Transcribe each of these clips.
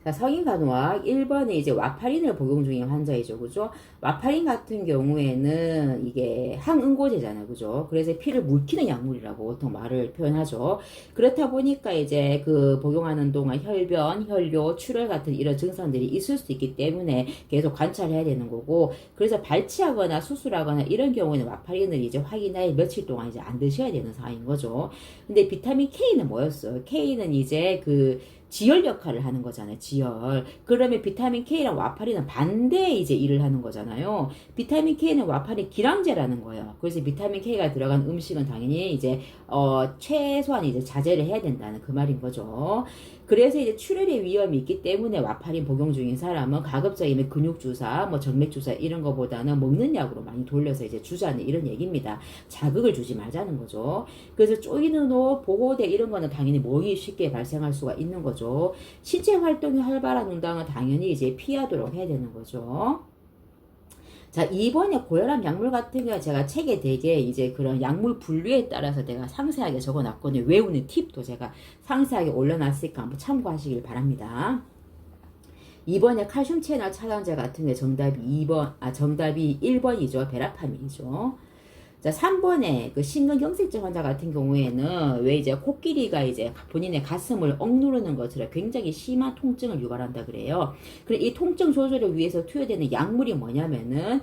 자, 성인간호학 1번에 이제 와파린을 복용 중인 환자이죠. 그죠? 와파린 같은 경우에는 이게 항응고제잖아요. 그죠? 그래서 피를 물키는 약물이라고 보통 말을 표현하죠. 그렇다 보니까 이제 그 복용하는 동안 혈변, 혈뇨, 출혈 같은 이런 증상들이 있을 수 있기 때문에 계속 관찰해야 되는 거고, 그래서 발치하거나 수술하거나 이런 경우에는 와파린을 이제 확인하에 며칠 동안 이제 안 드셔야 되는 상황인 거죠. 근데 비타민 K는 뭐였어요? K는 이제 그 지열 역할을 하는 거잖아요. 지열. 그러면 비타민 K랑 와파린은 반대 이제 일을 하는 거잖아요. 비타민 K는 와파린 기량제라는 거예요. 그래서 비타민 K가 들어간 음식은 당연히 이제 최소한 이제 자제를 해야 된다는 그 말인 거죠. 그래서 이제 출혈의 위험이 있기 때문에 와파린 복용 중인 사람은 가급적이면 근육 주사, 뭐 정맥 주사 이런 거보다는 먹는 약으로 많이 돌려서 이제 주자는 이런 얘기입니다. 자극을 주지 말자는 거죠. 그래서 쪼이는 옷, 보호대 이런 거는 당연히 모기 쉽게 발생할 수가 있는 거죠. 신체 활동이 활발한 운동은 당연히 이제 피하도록 해야 되는 거죠. 자, 이번에 고혈압 약물 같은 경우 제가 책에 되게 이제 그런 약물 분류에 따라서 내가 상세하게 적어 놨거든요. 외우는 팁도 제가 상세하게 올려놨으니까 한번 참고하시길 바랍니다. 이번에 칼슘 채널 차단제 같은 게 정답이 1번이죠. 베라파민이죠. 자, 3번에 그 심근경색증 환자 같은 경우에는 왜 이제 코끼리가 이제 본인의 가슴을 억누르는 것처럼 굉장히 심한 통증을 유발한다 그래요. 그래 이 통증 조절을 위해서 투여되는 약물이 뭐냐면은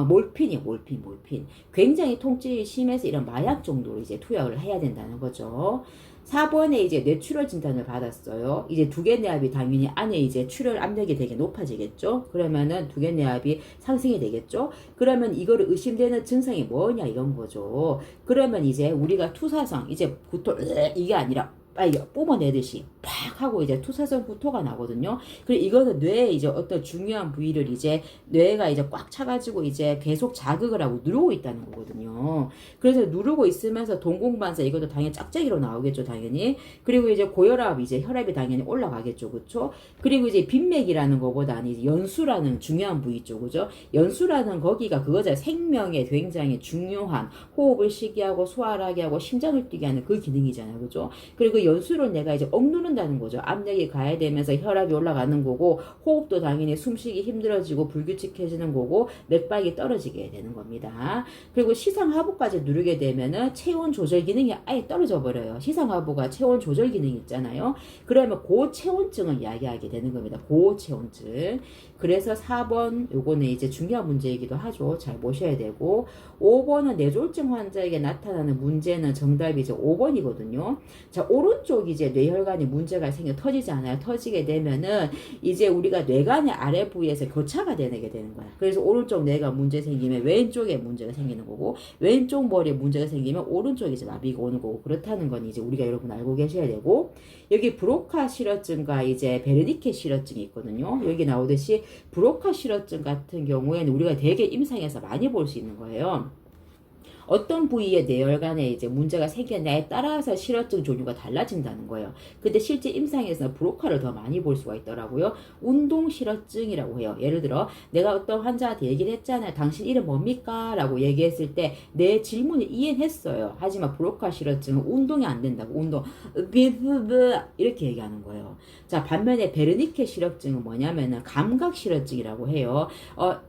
몰핀이에요. 몰핀. 굉장히 통증이 심해서 이런 마약 정도로 이제 투여를 해야 된다는 거죠. 4번에 이제 뇌출혈 진단을 받았어요. 이제 두개내압이 당연히 안에 이제 출혈 압력이 되게 높아지겠죠. 그러면은 두개내압이 상승이 되겠죠. 그러면 이거를 의심되는 증상이 뭐냐 이런 거죠. 그러면 이제 우리가 투사성 이제 구토 이게 아니라 빨리 뿜어내듯이 팍 하고 이제 투사성 구토가 나거든요. 그리고 이거는 뇌에 이제 어떤 중요한 부위를 이제 뇌가 이제 꽉 차가지고 이제 계속 자극을 하고 누르고 있다는 거거든요. 그래서 누르고 있으면서 동공반사 이것도 당연히 짝짝이로 나오겠죠, 당연히. 그리고 이제 고혈압 이제 혈압이 당연히 올라가겠죠, 그렇죠? 그리고 이제 빈맥이라는 거보다는 이제 연수라는 중요한 부위 있죠, 그죠? 연수라는 거기가 그거죠. 생명에 굉장히 중요한 호흡을 쉬게 하고 소화하게 하고 심장을 뛰게 하는 그 기능이잖아요, 그죠? 그리고 연수를 내가 이제 억누른다는 거죠. 압력이 가해되면서 혈압이 올라가는 거고 호흡도 당연히 숨쉬기 힘들어지고 불규칙해지는 거고 맥박이 떨어지게 되는 겁니다. 그리고 시상하부까지 누르게 되면은 체온 조절 기능이 아예 떨어져 버려요. 시상하부가 체온 조절 기능이 있잖아요. 그러면 고체온증을 이야기하게 되는 겁니다. 고체온증. 그래서 4번 요거는 이제 중요한 문제이기도 하죠. 잘 보셔야 되고 5번은 뇌졸중 환자에게 나타나는 문제는 정답이 이제 5번이거든요. 자, 오른쪽 이제 뇌혈관에 문제가 생겨 터지지 않아요. 터지게 되면은 이제 우리가 뇌관의 아래 부위에서 교차가 되게 되는 거야. 그래서 오른쪽 뇌가 문제 생기면 왼쪽에 문제가 생기는 거고 왼쪽 머리에 문제가 생기면 오른쪽에 이제 마비가 오는 거고 그렇다는 건 이제 우리가 여러분 알고 계셔야 되고 여기 브로카 실어증과 이제 베르니케 실어증이 있거든요. 여기 나오듯이 브로카 실어증 같은 경우에는 우리가 되게 임상에서 많이 볼 수 있는 거예요. 어떤 부위의 뇌혈관에 이제 문제가 생겼냐에 따라서 실어증 종류가 달라진다는 거예요. 근데 실제 임상에서 브로카를 더 많이 볼 수가 있더라고요. 운동 실어증이라고 해요. 예를 들어 내가 어떤 환자한테 얘기를 했잖아요. 당신 이름 뭡니까? 라고 얘기했을 때 내 질문을 이해했어요. 하지만 브로카 실어증은 운동이 안 된다고. 운동 이렇게 얘기하는 거예요. 자, 반면에 베르니케 실어증은 뭐냐면은 감각 실어증이라고 해요.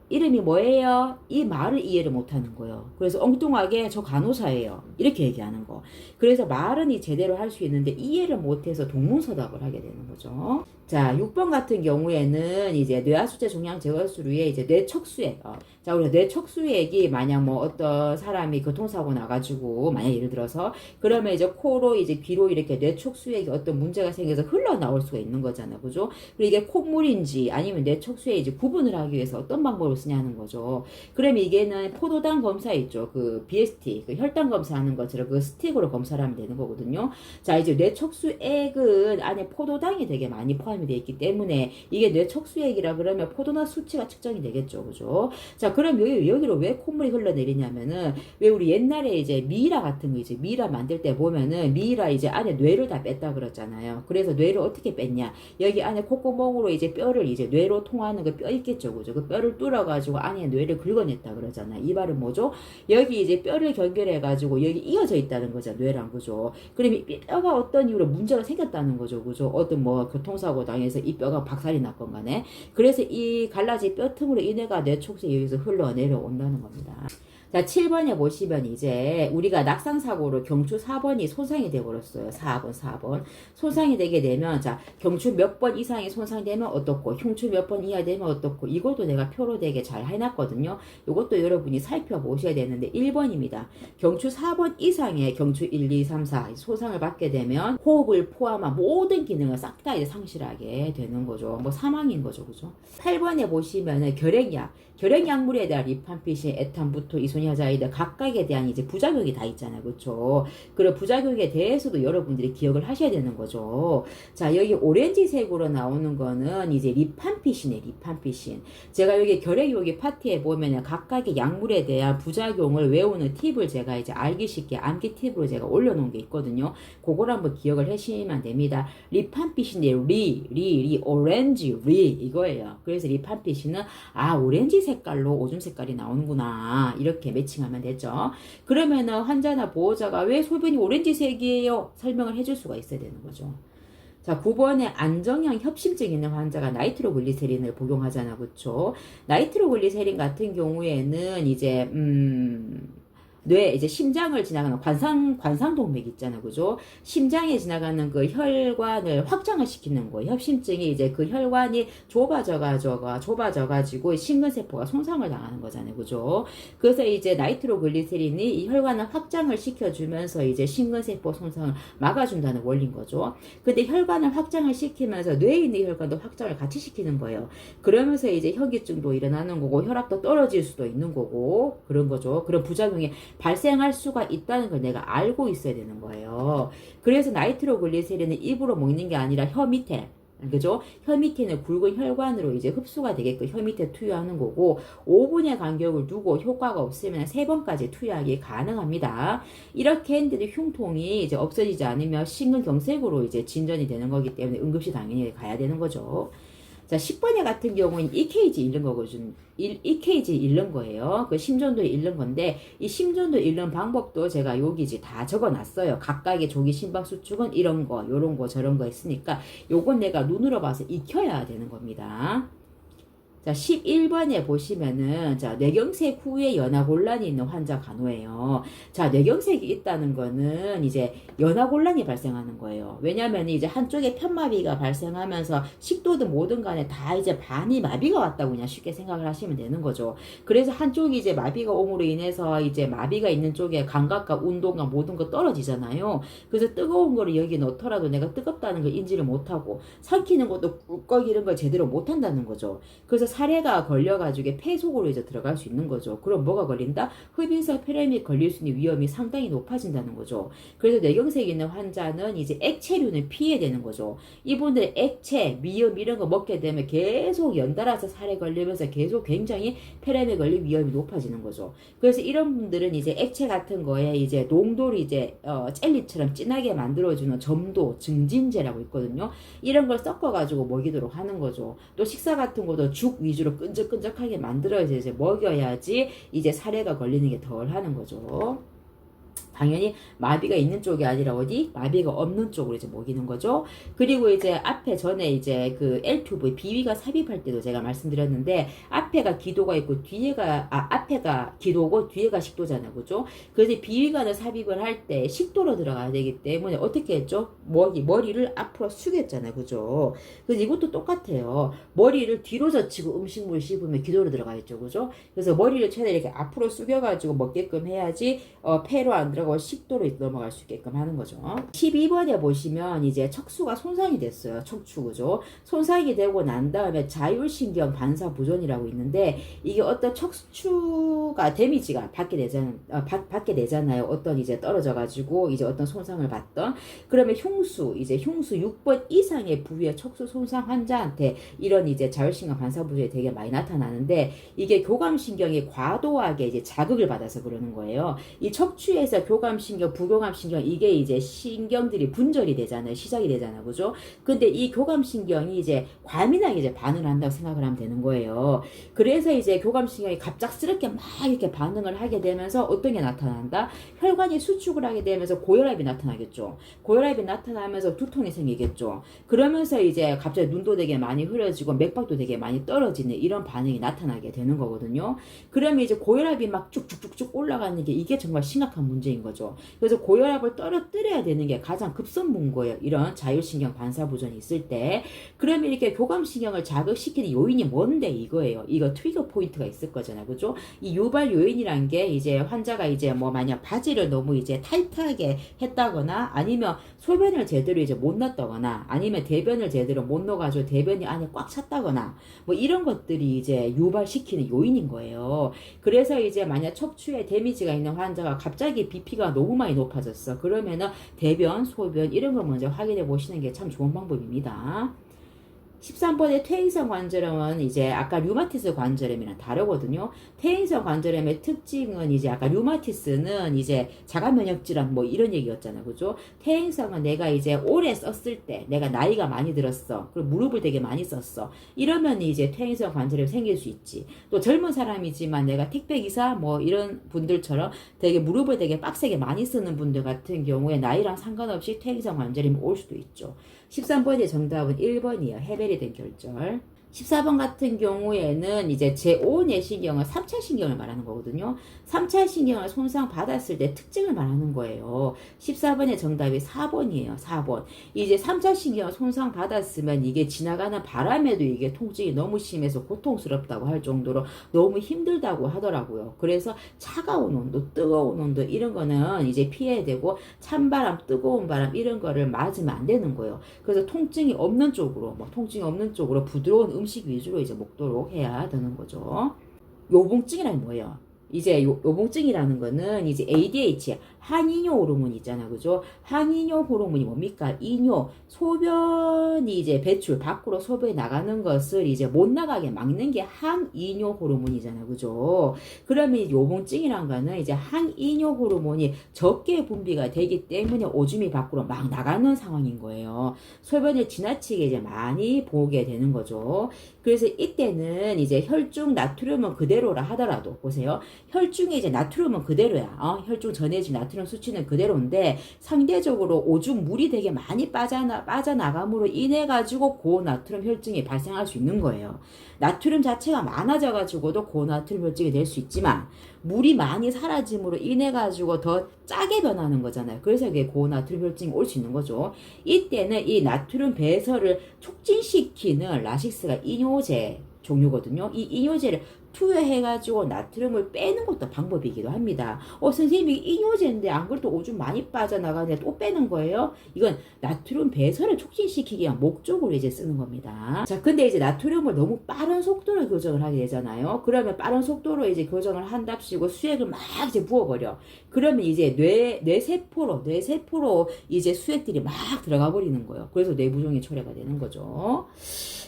이름이 뭐예요? 이 말을 이해를 못하는 거예요. 그래서 엉뚱하게 저 간호사예요. 이렇게 얘기하는 거. 그래서 말은 제대로 할 수 있는데 이해를 못해서 동문서답을 하게 되는 거죠. 자, 6번 같은 경우에는 이제 뇌하수체 종양 제거술 위에 이제 뇌척수액. 자, 우리가 뇌척수액이 만약 뭐 어떤 사람이 교통사고 나가지고 만약 예를 들어서 그러면 이제 코로 이제 귀로 이렇게 뇌척수액이 어떤 문제가 생겨서 흘러나올 수가 있는 거잖아. 그죠? 그리고 이게 콧물인지 아니면 뇌척수액 이제 구분을 하기 위해서 어떤 방법을 쓰냐는 거죠. 그러면 이게는 포도당 검사 있죠. 그 BST, 그 혈당 검사하는 것처럼 그 스틱으로 검사를 하면 되는 거거든요. 자, 이제 뇌척수액은 안에 포도당이 되게 많이 포함이 되어 있기 때문에 이게 뇌척수액이라 그러면 포도당 수치가 측정이 되겠죠. 그죠? 자, 그럼 여기로 왜 콧물이 흘러내리냐면은 왜 우리 옛날에 이제 미이라 같은 거 이제 미이라 만들 때 보면은 미이라 이제 안에 뇌를 다 뺐다 그랬잖아요. 그래서 뇌를 어떻게 뺐냐? 여기 안에 콧구멍으로 이제 뼈를 이제 뇌로 통하는 그 뼈 있겠죠. 그죠? 그 뼈를 뚫어가지고 안에 뇌를 긁어냈다 그러잖아요. 이 말은 뭐죠? 여기 이제 뼈를 연결해가지고 여기 이어져 있다는 거죠. 뇌랑. 그죠? 그러면 뼈가 어떤 이유로 문제가 생겼다는 거죠. 그죠? 어떤 뭐 교통사고 당해서 이 뼈가 박살이 났건 간에 그래서 이 갈라진 뼈 틈으로 인해가 뇌촉수에 의해서 흘러내려온다는 겁니다. 자, 7번에 보시면 이제 우리가 낙상사고로 경추 4번이 손상이 되어버렸어요. 4번. 손상이 되게 되면, 자, 경추 몇 번 이상이 손상되면 어떻고, 흉추 몇 번 이하 되면 어떻고, 이것도 내가 표로 되게 잘 해놨거든요. 이것도 여러분이 살펴보셔야 되는데, 1번입니다. 경추 4번 이상의 경추 1, 2, 3, 4 손상을 받게 되면, 호흡을 포함한 모든 기능을 싹 다 이제 상실하게 되는 거죠. 뭐 사망인 거죠. 그죠? 8번에 보시면은 결핵약물에 대한 리팜피신, 에탄부토, 이소니아자이드 각각에 대한 이제 부작용이 다 있잖아요. 그렇죠? 그런 부작용에 대해서도 여러분들이 기억을 하셔야 되는 거죠. 자, 여기 오렌지색으로 나오는 거는 이제 리팜피신이에요. 리팜피신. 제가 여기 결핵 여기 파트에 보면은 각각의 약물에 대한 부작용을 외우는 팁을 제가 이제 알기 쉽게 암기 팁으로 제가 올려놓은 게 있거든요. 그걸 한번 기억을 하시면 됩니다. 리팜피신의 오렌지, 이거예요. 그래서 리팜피신은 오렌지 색깔로 오줌 색깔이 나오는구나 이렇게 매칭하면 되죠. 그러면은 환자나 보호자가 왜 소변이 오렌지색이에요? 설명을 해줄 수가 있어야 되는 거죠. 자, 9번에 안정형 협심증 있는 환자가 나이트로글리세린을 복용하잖아, 그쵸? 나이트로글리세린 같은 경우에는 이제 뇌, 이제 심장을 지나가는 관상동맥 있잖아, 그죠? 심장에 지나가는 그 혈관을 확장을 시키는 거예요. 협심증이 이제 그 혈관이 좁아져가지고 심근세포가 손상을 당하는 거잖아요, 그죠? 그래서 이제 나이트로글리세린이 이 혈관을 확장을 시켜주면서 이제 심근세포 손상을 막아준다는 원리인 거죠. 근데 혈관을 확장을 시키면서 뇌에 있는 혈관도 확장을 같이 시키는 거예요. 그러면서 이제 현기증도 일어나는 거고, 혈압도 떨어질 수도 있는 거고, 그런 거죠. 그런 부작용이 발생할 수가 있다는 걸 내가 알고 있어야 되는 거예요. 그래서 나이트로글리세린은 입으로 먹는 게 아니라 혀 밑에, 그죠? 혀 밑에는 굵은 혈관으로 이제 흡수가 되게끔 혀 밑에 투여하는 거고, 5분의 간격을 두고 효과가 없으면 3번까지 투여하기 가능합니다. 이렇게 했는데 흉통이 이제 없어지지 않으면 심근경색으로 이제 진전이 되는 거기 때문에 응급실 당연히 가야 되는 거죠. 자, 10번에 같은 경우는 EKG 잃는 거거든요. EKG 잃는 거예요. 그 심전도 잃는 건데, 이 심전도 잃는 방법도 제가 여기 다 적어 놨어요. 각각의 조기 심박수축은 이런 거, 요런 거, 저런 거 했으니까, 요건 내가 눈으로 봐서 익혀야 되는 겁니다. 자, 11번에 보시면은, 자, 뇌경색 후에 연화곤란이 있는 환자 간호예요. 자, 뇌경색이 있다는 거는 이제 연화곤란이 발생하는 거예요. 왜냐면 이제 한쪽에 편마비가 발생하면서 식도든 뭐든 간에 다 이제 반이 마비가 왔다고 그냥 쉽게 생각을 하시면 되는 거죠. 그래서 한쪽이 이제 마비가 옴으로 인해서 이제 마비가 있는 쪽에 감각과 운동과 모든 거 떨어지잖아요. 그래서 뜨거운 거를 여기 넣더라도 내가 뜨겁다는 걸 인지를 못하고, 삼키는 것도 꿀꺽 이런 걸 제대로 못한다는 거죠. 그래서 사례가 걸려가지고 폐 속으로 이제 들어갈 수 있는 거죠. 그럼 뭐가 걸린다? 흡인성 폐렴이 걸릴 수 있는 위험이 상당히 높아진다는 거죠. 그래서 뇌경색 있는 환자는 이제 액체류는 피해야 되는 거죠. 이분들 액체, 미음 이런 거 먹게 되면 계속 연달아서 사례 걸리면서 계속 굉장히 폐렴에 걸릴 위험이 높아지는 거죠. 그래서 이런 분들은 이제 액체 같은 거에 이제 농도를 이제 젤리처럼 진하게 만들어주는 점도, 증진제라고 있거든요. 이런 걸 섞어가지고 먹이도록 하는 거죠. 또 식사 같은 것도 죽 위주로 끈적끈적하게 만들어서 이제 먹여야지 이제 사례가 걸리는 게 덜 하는 거죠. 당연히 마비가 있는 쪽이 아니라 어디? 마비가 없는 쪽으로 이제 먹이는 거죠. 그리고 이제 앞에 전에 이제 그 L튜브 비위가 삽입할 때도 제가 말씀드렸는데, 앞에가 기도가 있고 앞에가 기도고 뒤에가 식도잖아요. 그죠? 그래서 비위관을 삽입을 할 때 식도로 들어가야 되기 때문에 어떻게 했죠? 머리를 앞으로 숙였잖아요. 그죠? 그래서 이것도 똑같아요. 머리를 뒤로 젖히고 음식물 씹으면 기도로 들어가 있죠. 그죠? 그래서 머리를 최대한 이렇게 앞으로 숙여가지고 먹게끔 해야지 폐로 안 들어가고 식도로 넘어갈 수 있게끔 하는 거죠. 12번에 보시면 이제 척수가 손상이 됐어요. 척추, 그죠? 손상이 되고 난 다음에 자율신경 반사 부전이라고 있는데, 이게 어떤 척추가 데미지가 받게 되잖아요. 어떤 이제 떨어져가지고 이제 어떤 손상을 받던. 그러면 흉수 6번 이상의 부위의 척수 손상 환자한테 이런 이제 자율신경 반사 부전이 되게 많이 나타나는데, 이게 교감신경이 과도하게 이제 자극을 받아서 그러는 거예요. 이 척추에서 교감신경, 부교감신경 이게 이제 신경들이 분절이 되잖아요. 시작이 되잖아요. 그죠? 근데 이 교감신경이 이제 과민하게 이제 반응을 한다고 생각을 하면 되는 거예요. 그래서 이제 교감신경이 갑작스럽게 막 이렇게 반응을 하게 되면서 어떤 게 나타난다? 혈관이 수축을 하게 되면서 고혈압이 나타나겠죠. 고혈압이 나타나면서 두통이 생기겠죠. 그러면서 이제 갑자기 눈도 되게 많이 흐려지고 맥박도 되게 많이 떨어지는 이런 반응이 나타나게 되는 거거든요. 그러면 이제 고혈압이 막 쭉쭉쭉쭉 올라가는 게 이게 정말 심각한 문제인 거죠. 그래서 고혈압을 떨어뜨려야 되는 게 가장 급선무인 거예요. 이런 자율신경 반사부전이 있을 때. 그러면 이렇게 교감신경을 자극시키는 요인이 뭔데 이거예요. 이거 트리거 포인트가 있을 거잖아요. 그죠? 이 유발 요인이란 게 이제 환자가 이제 뭐 만약 바지를 너무 이제 타이트하게 했다거나 아니면 소변을 제대로 이제 못 넣었다거나 아니면 대변을 제대로 못 넣어가지고 대변이 안에 꽉 찼다거나 뭐 이런 것들이 이제 유발시키는 요인인 거예요. 그래서 이제 만약 척추에 데미지가 있는 환자가 갑자기 BP가 너무 많이 높아졌어. 그러면은 대변, 소변 이런 걸 먼저 확인해 보시는 게 참 좋은 방법입니다. 13번의 퇴행성 관절염은 이제 아까 류마티스 관절염이랑 다르거든요. 퇴행성 관절염의 특징은 이제 아까 류마티스는 이제 자가면역질환 뭐 이런 얘기였잖아요. 그죠? 퇴행성은 내가 이제 오래 썼을 때 내가 나이가 많이 들었어. 그리고 무릎을 되게 많이 썼어. 이러면 이제 퇴행성 관절염이 생길 수 있지. 또 젊은 사람이지만 내가 택배기사 뭐 이런 분들처럼 되게 무릎을 되게 빡세게 많이 쓰는 분들 같은 경우에 나이랑 상관없이 퇴행성 관절염이 올 수도 있죠. 13번의 정답은 1번이에요. 해벨이 된 결절. 14번 같은 경우에는 이제 제5내신경은 3차 신경을 말하는 거거든요. 3차 신경을 손상받았을 때 특징을 말하는 거예요. 14번의 정답이 4번이에요. 4번. 이제 3차 신경을 손상받았으면 이게 지나가는 바람에도 이게 통증이 너무 심해서 고통스럽다고 할 정도로 너무 힘들다고 하더라고요. 그래서 차가운 온도, 뜨거운 온도 이런 거는 이제 피해야 되고 찬바람, 뜨거운 바람 이런 거를 맞으면 안 되는 거예요. 그래서 통증이 없는 쪽으로, 통증이 없는 쪽으로 부드러운 음식 위주로 이제 먹도록 해야 되는 거죠. 요봉증이란 뭐예요? 이제 요봉증이라는 거는 이제 ADH, 항이뇨 호르몬 있잖아. 그죠? 항이뇨 호르몬이 뭡니까? 이뇨, 소변이 이제 배출, 밖으로 소변이 나가는 것을 이제 못 나가게 막는 게 항이뇨 호르몬이잖아. 그죠? 그러면 요봉증이란 거는 이제 항이뇨 호르몬이 적게 분비가 되기 때문에 오줌이 밖으로 막 나가는 상황인 거예요. 소변을 지나치게 이제 많이 보게 되는 거죠. 그래서 이때는 이제 혈중 나트륨은 그대로라 하더라도, 보세요. 혈중에 이제 나트륨은 그대로야. 혈중 전해진 나트륨 수치는 그대로인데 상대적으로 오줌 물이 되게 많이 빠져나감으로 인해 가지고 고나트륨 혈증이 발생할 수 있는 거예요. 나트륨 자체가 많아져 가지고도 고나트륨 혈증이 될 수 있지만 물이 많이 사라짐으로 인해 가지고 더 짜게 변하는 거잖아요. 그래서 이게 고나트륨 혈증이 올 수 있는 거죠. 이때는 이 나트륨 배설을 촉진시키는 라식스가 이뇨제 종류거든요. 이 이뇨제를 투여해가지고 나트륨을 빼는 것도 방법이기도 합니다. 선생님이 이뇨제인데 안 그래도 오줌 많이 빠져나가는데 또 빼는 거예요? 이건 나트륨 배설을 촉진시키기 위한 목적으로 이제 쓰는 겁니다. 자, 근데 이제 나트륨을 너무 빠른 속도로 교정을 하게 되잖아요. 그러면 빠른 속도로 이제 교정을 한답시고 수액을 막 이제 부어버려. 그러면 이제 뇌세포로 이제 수액들이 막 들어가 버리는 거예요. 그래서 뇌부종이 초래가 되는 거죠.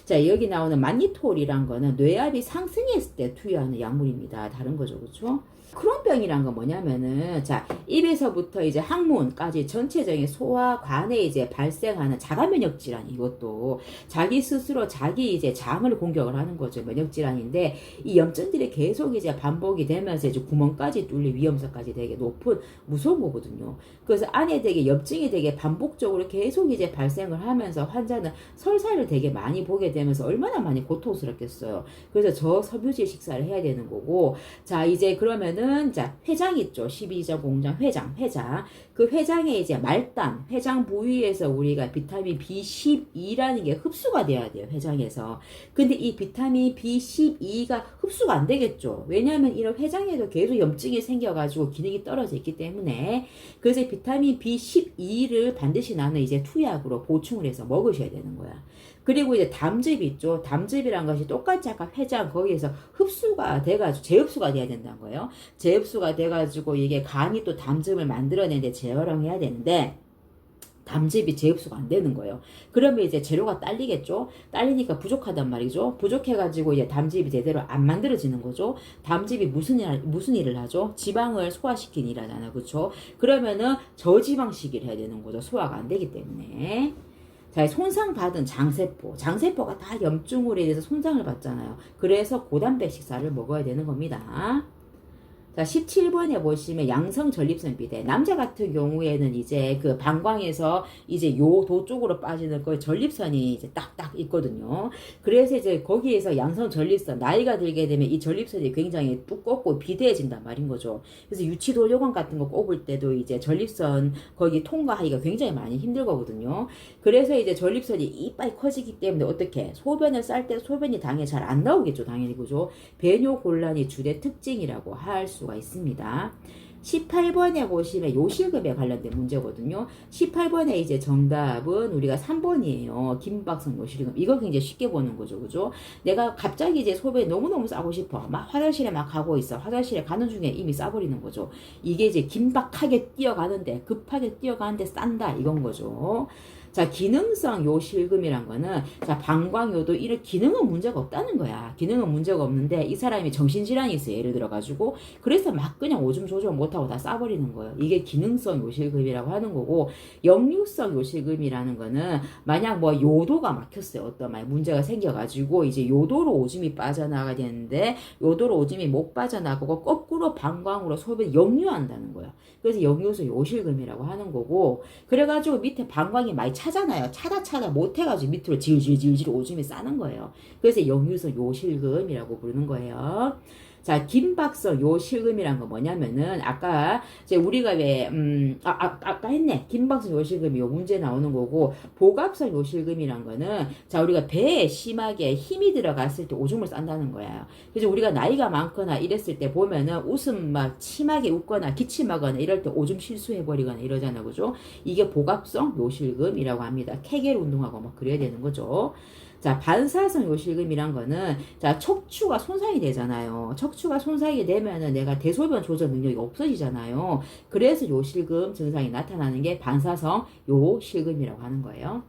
자, 여기 나오는 마니톨이란 거는 뇌압이 상승했을 때 투여하는 약물입니다. 다른 거죠. 그렇죠? 크론병이란 건 뭐냐면은, 자, 입에서부터 이제 항문까지 전체적인 소화관에 이제 발생하는 자가면역 질환, 이것도 자기 스스로 자기 이제 장을 공격을 하는 거죠. 면역 질환인데, 이 염증들이 계속 이제 반복이 되면서 이제 구멍까지 뚫릴 위험성까지 되게 높은 무서운 거거든요. 그래서 안에 되게 염증이 되게 반복적으로 계속 이제 발생을 하면서 환자는 설사를 되게 많이 보게 되면서 얼마나 많이 고통스럽겠어요. 그래서 저섬유질 식사를 해야 되는 거고, 자, 이제 그러면은 자, 회장 있죠. 12자 공장 회장. 그 회장에 이제 말단, 회장 부위에서 우리가 비타민 B12라는 게 흡수가 돼야 돼요. 회장에서. 근데 이 비타민 B12가 흡수가 안 되겠죠. 왜냐하면 이런 회장에도 계속 염증이 생겨가지고 기능이 떨어져 있기 때문에. 그래서 비타민 B12를 반드시 나는 이제 투약으로 보충을 해서 먹으셔야 되는 거야. 그리고 이제 담즙 있죠. 담즙이란 것이 똑같이 아까 회장 거기에서 흡수가 돼가지고 재흡수가 돼야 된다는 거예요. 재흡수가 돼가지고 이게 간이 또 담즙을 만들어내는데 재활용해야 되는데 담즙이 재흡수가 안 되는 거예요. 그러면 이제 재료가 딸리겠죠? 딸리니까 부족하단 말이죠. 부족해가지고 이제 담즙이 제대로 안 만들어지는 거죠. 담즙이 무슨 일을 하죠? 지방을 소화시키는 일 하잖아요. 그쵸? 그러면은 저지방식을 해야 되는 거죠. 소화가 안 되기 때문에. 자, 손상받은 장세포가 다 염증으로 인해서 손상을 받잖아요. 그래서 고단백 식사를 먹어야 되는 겁니다. 자, 17번에 보시면 양성 전립선 비대. 남자 같은 경우에는 이제 그 방광에서 이제 요도 쪽으로 빠지는 그 전립선이 이제 딱딱 있거든요. 그래서 이제 거기에서 양성 전립선, 나이가 들게 되면 이 전립선이 굉장히 두껍고 비대해진단 말인 거죠. 그래서 유치도료관 같은 거 꼽을 때도 이제 전립선 거기 통과하기가 굉장히 많이 힘들거든요. 그래서 이제 전립선이 이빨이 커지기 때문에 어떻게 소변을 쌀 때 소변이 당연히 잘 안 나오겠죠. 당연히 그죠. 배뇨 곤란이 주된 특징이라고 할 수가 있습니다. 18번에 보시면 요실금에 관련된 문제거든요. 18번에 이제 정답은 우리가 3번이에요. 김박성 요실금. 이거 굉장히 쉽게 보는 거죠. 그죠? 내가 갑자기 이제 소변이 너무너무 싸고 싶어. 막 화장실에 막 가고 있어. 화장실에 가는 중에 이미 싸버리는 거죠. 이게 이제 긴박하게 뛰어가는데, 급하게 뛰어가는데 싼다. 이건 거죠. 자, 기능성 요실금이란 거는, 자, 방광요도 이런 기능은 문제가 없다는 거야. 기능은 문제가 없는데, 이 사람이 정신질환이 있어요. 예를 들어가지고. 그래서 막 그냥 오줌 조절 못하고 다 싸버리는 거예요. 이게 기능성 요실금이라고 하는 거고, 역류성 요실금이라는 거는, 만약 뭐 요도가 막혔어요. 어떤 문제가 생겨가지고, 이제 요도로 오줌이 빠져나가야 되는데, 요도로 오줌이 못 빠져나가고, 거꾸로 방광으로 소변이 역류한다는 거예요. 그래서 역류성 요실금이라고 하는 거고, 그래가지고 밑에 방광이 많이 차잖아요. 차다 못해가지고 밑으로 질질질질 오줌이 싸는 거예요. 그래서 역류성 요실금이라고 부르는 거예요. 자, 긴박성 요실금이란 거 뭐냐면은, 아까, 이제 우리가 왜, 아까 했네. 긴박성 요실금이 요 문제 나오는 거고, 복압성 요실금이란 거는, 자, 우리가 배에 심하게 힘이 들어갔을 때 오줌을 싼다는 거예요. 그래서 우리가 나이가 많거나 이랬을 때 보면은 웃음 막 심하게 웃거나 기침하거나 이럴 때 오줌 실수해버리거나 이러잖아. 그죠? 이게 복압성 요실금이라고 합니다. 케겔 운동하고 막 그래야 되는 거죠. 자, 반사성 요실금이란 거는, 자, 척추가 손상이 되잖아요. 척추가 손상이 되면은 내가 대소변 조절 능력이 없어지잖아요. 그래서 요실금 증상이 나타나는 게 반사성 요실금이라고 하는 거예요.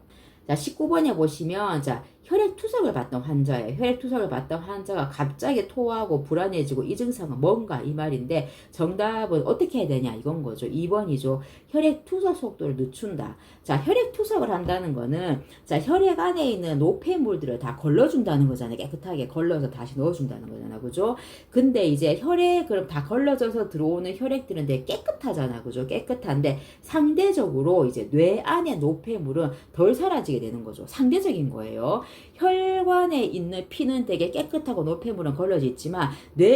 자, 19번에 보시면, 자, 혈액투석을 받던 환자예요. 혈액투석을 받던 환자가 갑자기 토하고 불안해지고 이 증상은 뭔가 이 말인데 정답은 어떻게 해야 되냐 이건 거죠. 2번이죠. 혈액투석 속도를 늦춘다. 자, 혈액투석을 한다는 거는 자, 혈액 안에 있는 노폐물들을 다 걸러준다는 거잖아요. 깨끗하게 걸러서 다시 넣어준다는 거잖아. 그죠? 근데 이제 그럼 다 걸러져서 들어오는 혈액들은 되게 깨끗하잖아. 그죠? 깨끗한데 상대적으로 이제 뇌 안에 노폐물은 덜 사라지게 되는 거죠. 상대적인 거예요. 혈관에 있는 피는 되게 깨끗하고 노폐물은 걸러져 있지만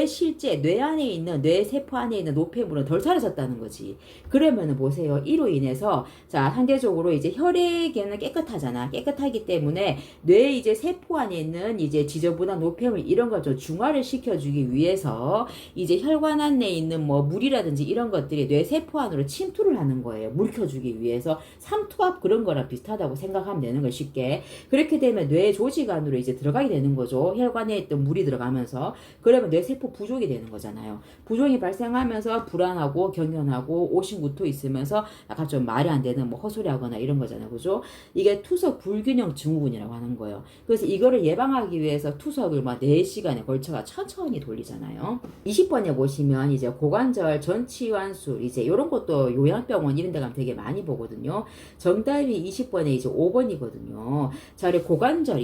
실제 뇌 안에 있는 뇌세포 안에 있는 노폐물은 덜 사라졌다는 거지. 그러면은 보세요. 이로 인해서 자, 상대적으로 이제 혈액에는 깨끗하잖아. 깨끗하기 때문에 뇌 이제 세포 안에 있는 이제 지저분한 노폐물 이런 걸 좀 중화를 시켜주기 위해서 이제 혈관 안에 있는 뭐 물이라든지 이런 것들이 뇌세포 안으로 침투를 하는 거예요. 물켜주기 위해서 삼투압 그런 거랑 비슷하다고 생각하면 되는 거 쉽게. 그렇게 되면 뇌 조직 안으로 이제 들어가게 되는 거죠. 혈관에 있던 물이 들어가면서. 그러면 뇌세포 부족이 되는 거잖아요. 부종이 발생하면서 불안하고 경련하고 오심구토 있으면서 약간 좀 말이 안 되는 뭐 헛소리하거나 이런 거잖아요. 그죠? 이게 투석 불균형 증후군이라고 하는 거예요. 그래서 이거를 예방하기 위해서 투석을 막 4시간에 걸쳐가 천천히 돌리잖아요. 20번에 보시면 이제 고관절 전치환술 이제 이런 것도 요양병원 이런 데 가면 되게 많이 보거든요. 정답이 20번에 이제 5번이거든요. 자, 우리 고관절을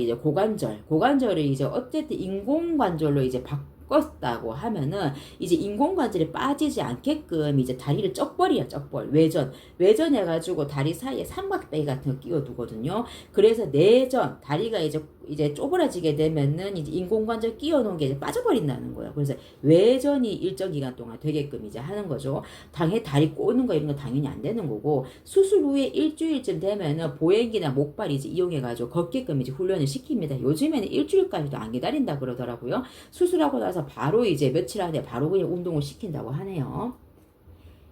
이제 어쨌든 인공관절로 이제 껐다고 하면은 이제 인공관절이 빠지지 않게끔 이제 다리를 쩍벌이야 쩍벌 외전 해가지고 다리 사이에 삼각대기 같은 거 끼워두거든요. 그래서 내전 다리가 이제 쪼그라지게 되면은 이제 인공관절 끼워놓은 게 이제 빠져버린다는 거예요. 그래서 외전이 일정 기간 동안 되게끔 이제 하는 거죠. 당연히 다리 꼬는 거 이런 거 당연히 안 되는 거고 수술 후에 일주일쯤 되면은 보행기나 목발 이제 이용해가지고 걷게끔 이제 훈련을 시킵니다. 요즘에는 일주일까지도 안 기다린다 그러더라고요. 수술하고 나서 바로 이제 며칠 안에 바로 그냥 운동을 시킨다고 하네요.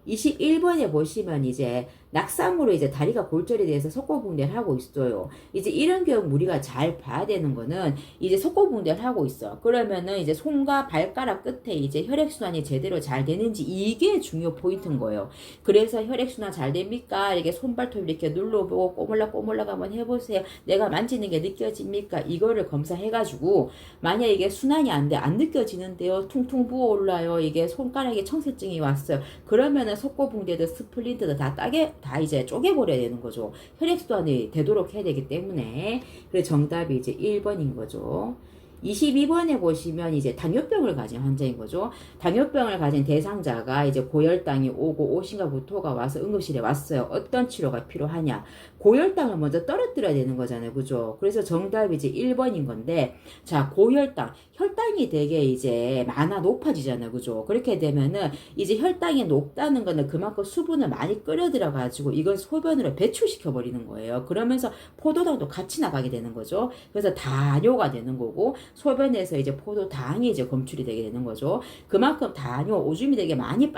21번에 보시면 이제 낙삼으로 이제 다리가 골절이 돼서 속고붕대를 하고 있어요. 이제 이런 경우 우리가 잘 봐야 되는 거는 이제 속고붕대를 하고 있어. 그러면은 이제 손과 발가락 끝에 이제 혈액순환이 제대로 잘 되는지 이게 중요 포인트인 거예요. 그래서 혈액순환 잘 됩니까? 이렇게 손발톱 이렇게 눌러보고 꼬물락꼬물락 한번 해보세요. 내가 만지는 게 느껴집니까? 이거를 검사해가지고 만약 이게 순환이 안 느껴지는데요. 퉁퉁 부어올라요. 이게 손가락에 청색증이 왔어요. 그러면은 속고붕대도 스플린트도 다 이제 쪼개버려야 되는 거죠. 혈액순환이 되도록 해야 되기 때문에. 그래서 정답이 이제 1번인 거죠. 22번에 보시면 이제 당뇨병을 가진 환자인 거죠. 당뇨병을 가진 대상자가 이제 고혈당이 오고 오신과 구토가 와서 응급실에 왔어요. 어떤 치료가 필요하냐? 고혈당을 먼저 떨어뜨려야 되는 거잖아요. 그죠? 그래서 정답이 이제 1번인 건데, 자, 고혈당. 혈당이 되게 이제 높아지잖아요. 그죠? 그렇게 되면은 이제 혈당이 높다는 거는 그만큼 수분을 많이 끌어들여가지고 이걸 소변으로 배출시켜 버리는 거예요. 그러면서 포도당도 같이 나가게 되는 거죠. 그래서 다뇨가 되는 거고, 소변에서 이제 포도당이 이제 검출이 되게 되는 거죠. 그만큼 다뇨, 오줌이 되게 많이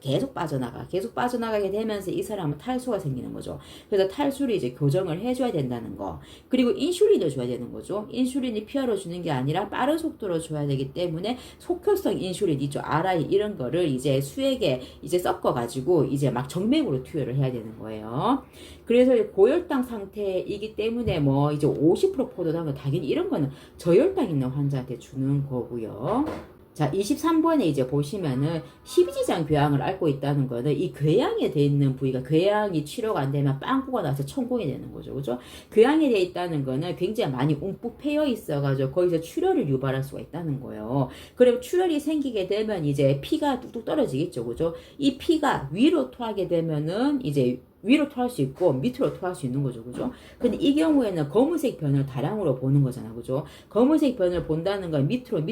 계속 빠져나가게 되면서 이 사람은 탈수가 생기는 거죠. 그래서 탈수를 이제 교정을 해줘야 된다는 거. 그리고 인슐린을 줘야 되는 거죠. 인슐린이 피하러 주는 게 아니라 빠른 속도로 줘야 되기 때문에 속효성 인슐린 있죠. RI 이런 거를 이제 수액에 이제 섞어가지고 이제 막 정맥으로 투여를 해야 되는 거예요. 그래서 고혈당 상태이기 때문에 뭐 이제 50% 포도당은 당연히 이런 거는 저혈당 있는 환자한테 주는 거고요. 자, 23번에 이제 보시면은 십이지장 궤양을 앓고 있다는 거는 이 궤양에 돼 있는 부위가 궤양이 치료가 안 되면 빵꾸가 나서 천공이 되는 거죠. 그죠? 궤양에 돼 있다는 거는 굉장히 많이 움푹 패여 있어가지고 거기서 출혈을 유발할 수가 있다는 거예요. 그럼 출혈이 생기게 되면 이제 피가 뚝뚝 떨어지겠죠. 그죠? 이 피가 위로 토하게 되면은 이제 위로 토할 수 있고 밑으로 토할 수 있는 거죠. 그죠? 근데 이 경우에는 검은색 변을 다량으로 보는 거잖아. 그죠? 검은색 변을 본다는 건 밑으로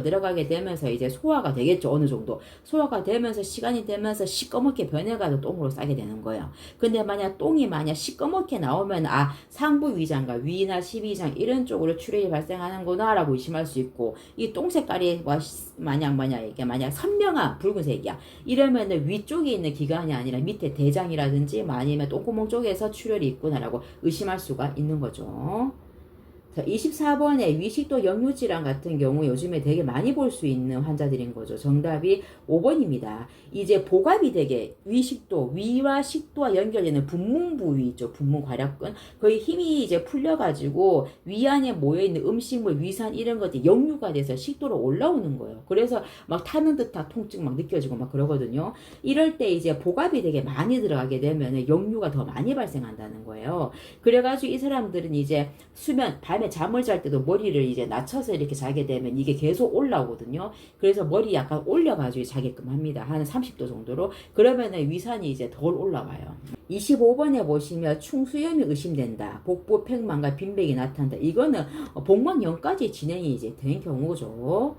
내려가게 되면서 이제 소화가 되겠죠. 어느 정도. 소화가 되면서 시간이 되면서 시꺼멓게 변해가지고 똥으로 싸게 되는 거예요. 근데 똥이 시꺼멓게 나오면 상부 위장과 위나 십이장 이런 쪽으로 출혈이 발생하는구나 라고 의심할 수 있고, 이 똥 색깔이 이게 선명한 붉은색이야. 이러면은 위쪽에 있는 기관이 아니라 밑에 대장이라든지 아니면 똥구멍 쪽에서 출혈이 있구나라고 의심할 수가 있는 거죠. 자, 24번에 위식도 역류질환 같은 경우 요즘에 되게 많이 볼 수 있는 환자들인 거죠. 정답이 5번입니다. 이제 복압이 되게 위와 식도와 연결되는 분문 부위 있죠. 분문 괄약근. 거의 힘이 이제 풀려가지고 위 안에 모여있는 음식물, 위산 이런 것들이 역류가 돼서 식도로 올라오는 거예요. 그래서 막 타는 듯한 통증 막 느껴지고 막 그러거든요. 이럴 때 이제 복압이 되게 많이 들어가게 되면 역류가 더 많이 발생한다는 거예요. 그래가지고 이 사람들은 이제 밤에 잠을 잘 때도 머리를 이제 낮춰서 이렇게 자게 되면 이게 계속 올라오거든요. 그래서 머리 약간 올려가지고 자게끔 합니다. 한 30도 정도로. 그러면은 위산이 이제 덜 올라와요. 25번에 보시면 충수염이 의심된다. 복부 팽만과 빈백이 나타난다. 이거는 복막염까지 진행이 이제 된 경우죠.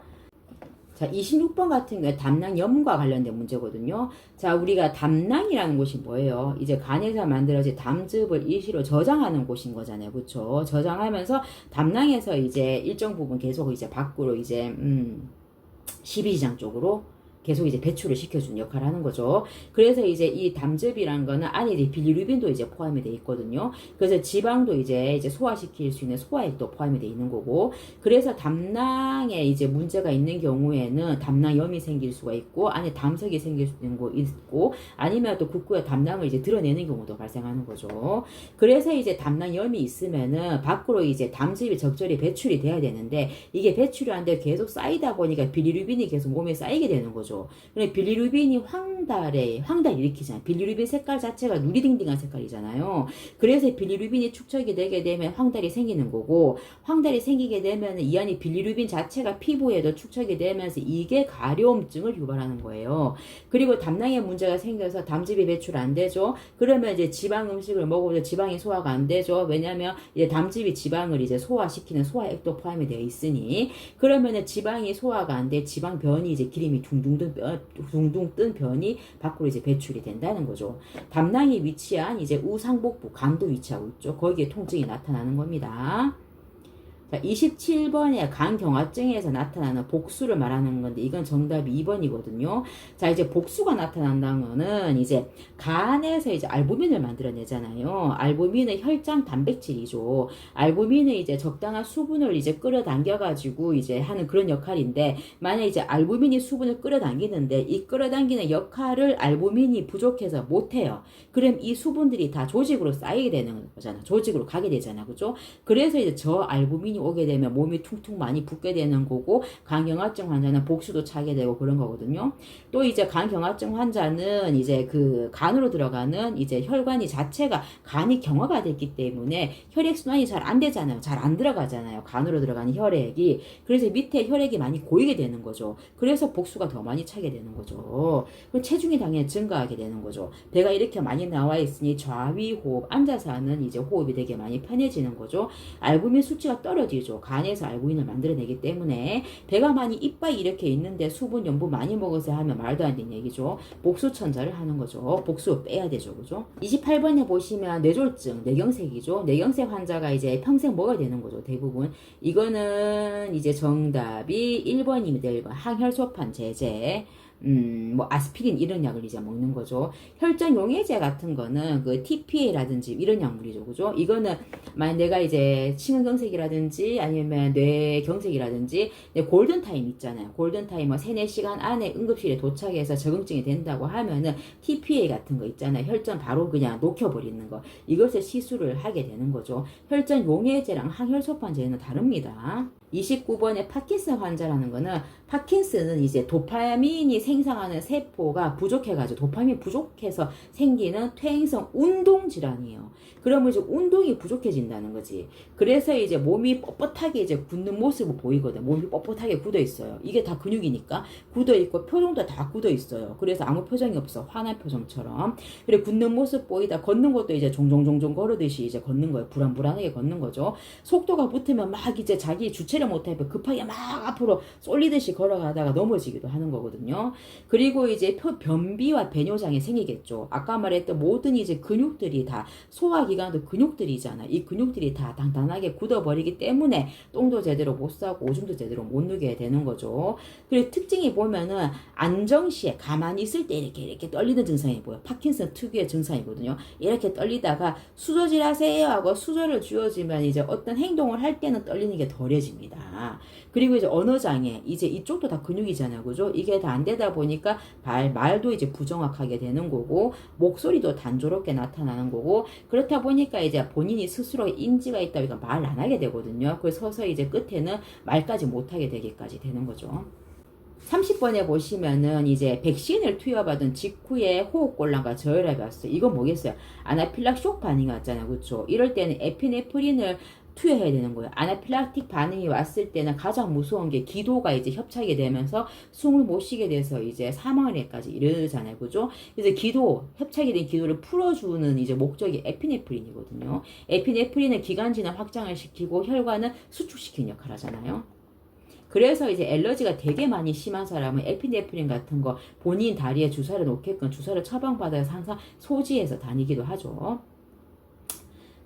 자, 26번 같은 경우에 담낭염과 관련된 문제거든요. 자, 우리가 담낭이라는 곳이 뭐예요? 이제 간에서 만들어진 담즙을 일시로 저장하는 곳인 거잖아요. 그쵸? 저장하면서 담낭에서 이제 일정 부분 계속 이제 밖으로 이제, 십이지장 쪽으로 계속 이제 배출을 시켜주는 역할을 하는 거죠. 그래서 이제 이 담즙이란 거는 안에 이제 빌리루빈도 이제 포함이 돼 있거든요. 그래서 지방도 이제 소화시킬 수 있는 소화액도 포함이 돼 있는 거고, 그래서 담낭에 이제 문제가 있는 경우에는 담낭염이 생길 수가 있고, 안에 담석이 생길 수 있는 거 있고, 아니면 또 국구에 담낭을 이제 드러내는 경우도 발생하는 거죠. 그래서 이제 담낭염이 있으면은 밖으로 이제 담즙이 적절히 배출이 돼야 되는데, 이게 배출이 안 돼 계속 쌓이다 보니까 빌리루빈이 계속 몸에 쌓이게 되는 거죠. 근데 빌리루빈이 황달 일으키잖아요. 빌리루빈 색깔 자체가 누리딩딩한 색깔이잖아요. 그래서 빌리루빈이 축적이 되게 되면 황달이 생기는 거고, 황달이 생기게 되면 이 안에 빌리루빈 자체가 피부에도 축적이 되면서 이게 가려움증을 유발하는 거예요. 그리고 담낭에 문제가 생겨서 담즙이 배출 안 되죠. 그러면 이제 지방 음식을 먹어도 지방이 소화가 안 되죠. 왜냐면 이제 담즙이 지방을 이제 소화시키는 소화액도 포함이 되어 있으니, 그러면은 지방이 소화가 안 돼 지방변이 이제 기름이 둥둥 뜬 변이 밖으로 이제 배출이 된다는 거죠. 담낭이 위치한 이제 우상복부 간도 위치하고 있죠. 거기에 통증이 나타나는 겁니다. 자, 27번에 간경화증에서 나타나는 복수를 말하는 건데 이건 정답 2번이거든요. 자, 이제 복수가 나타난다는 거는 이제 간에서 이제 알부민을 만들어내잖아요. 알부민은 혈장 단백질이죠. 알부민은 이제 적당한 수분을 이제 끌어당겨 가지고 이제 하는 그런 역할인데, 만약 이제 알부민이 수분을 끌어당기는데 이 끌어당기는 역할을 알부민이 부족해서 못해요. 그럼 이 수분들이 다 조직으로 쌓이게 되는 거잖아. 조직으로 가게 되잖아. 그죠? 그래서 이제 저 알부민이 오게 되면 몸이 퉁퉁 많이 붓게 되는 거고, 간경화증 환자는 복수도 차게 되고 그런 거거든요. 또 이제 간경화증 환자는 이제 그 간으로 들어가는 이제 혈관이 자체가 간이 경화가 됐기 때문에 혈액순환이 잘 안 되잖아요. 잘 안 들어가잖아요. 간으로 들어가는 혈액이. 그래서 밑에 혈액이 많이 고이게 되는 거죠. 그래서 복수가 더 많이 차게 되는 거죠. 그럼 체중이 당연히 증가하게 되는 거죠. 배가 이렇게 많이 나와 있으니 좌위 호흡, 앉아서 하는 이제 호흡이 되게 많이 편해지는 거죠. 알부민 수치가 떨어지죠. 간에서 알부민을 만들어내기 때문에. 배가 많이 이빨이 이렇게 있는데 수분 염분 많이 먹어서 하면 말도 안 되는 얘기죠. 복수천자를 하는 거죠. 복수 빼야 되죠. 그죠? 28번에 보시면 뇌졸중, 뇌경색이죠. 뇌경색 환자가 이제 평생 먹어야 되는 거죠. 대부분. 이거는 이제 정답이 1번입니다. 1번. 항혈소판 제제. 뭐 아스피린 이런 약을 이제 먹는 거죠. 혈전 용해제 같은 거는 그 TPA라든지 이런 약물이죠. 그죠? 이거는 만약 내가 이제 심근경색이라든지 아니면 뇌경색이라든지 골든타임 있잖아요. 골든타임 뭐 3, 4시간 안에 응급실에 도착해서 적응증이 된다고 하면은 TPA 같은 거 있잖아요. 혈전 바로 그냥 녹여버리는 거. 이것을 시술을 하게 되는 거죠. 혈전 용해제랑 항혈소판제는 다릅니다. 29번에 파킨슨 환자라는 거는, 파킨슨은 이제 도파민이 생성하는 세포가 부족해가지고 도파민 부족해서 생기는 퇴행성 운동 질환이에요. 그러면 이제 운동이 부족해진다는 거지. 그래서 이제 몸이 뻣뻣하게 이제 굳는 모습을 보이거든. 몸이 뻣뻣하게 굳어 있어요. 이게 다 근육이니까 굳어 있고 표정도 다 굳어 있어요. 그래서 아무 표정이 없어. 화난 표정처럼. 그래 굳는 모습 보이다. 걷는 것도 이제 종종종종 걸으듯이 이제 걷는 거예요. 불안불안하게 걷는 거죠. 속도가 붙으면 막 이제 자기 주체를 못하고 급하게 막 앞으로 쏠리듯이 걸어가다가 넘어지기도 하는 거거든요. 그리고 이제 변비와 배뇨장이 생기겠죠. 아까 말했던 모든 이제 근육들이 다, 소화기관도 근육들이잖아. 이 근육들이 다 단단하게 굳어버리기 때문에 똥도 제대로 못 싸고 오줌도 제대로 못 누게 되는 거죠. 그리고 특징이 보면은 안정시에 가만히 있을 때 이렇게 떨리는 증상이 보여. 파킨슨 특유의 증상이거든요. 이렇게 떨리다가 수저질 하세요 하고 수저를 쥐어주면 이제 어떤 행동을 할 때는 떨리는 게 덜해집니다. 그리고 이제 언어장애, 이제 이쪽도 다 근육이잖아요. 그죠? 이게 다 안 되다 보니까 말도 이제 부정확하게 되는 거고, 목소리도 단조롭게 나타나는 거고, 그렇다 보니까 이제 본인이 스스로 인지가 있다 보니까 말 안 하게 되거든요. 그래서 서서히 이제 끝에는 말까지 못하게 되기까지 되는 거죠. 30번에 보시면은 이제 백신을 투여받은 직후에 호흡곤란과 저혈압이 왔어요. 이건 뭐겠어요? 아나필락시 반응이 왔잖아요. 그렇죠? 이럴 때는 에피네프린을 투여해야 되는 거예요. 아나필락틱 반응이 왔을 때는 가장 무서운 게 기도가 이제 협착이 되면서 숨을 못 쉬게 돼서 이제 사망에까지 이르잖아요. 그죠? 그래서 협착이 된 기도를 풀어주는 이제 목적이 에피네프린이거든요. 에피네프린은 기관지는 확장을 시키고 혈관은 수축시키는 역할을 하잖아요. 그래서 이제 알러지가 되게 많이 심한 사람은 에피네프린 같은 거 본인 다리에 주사를 놓게끔 주사를 처방받아서 항상 소지해서 다니기도 하죠.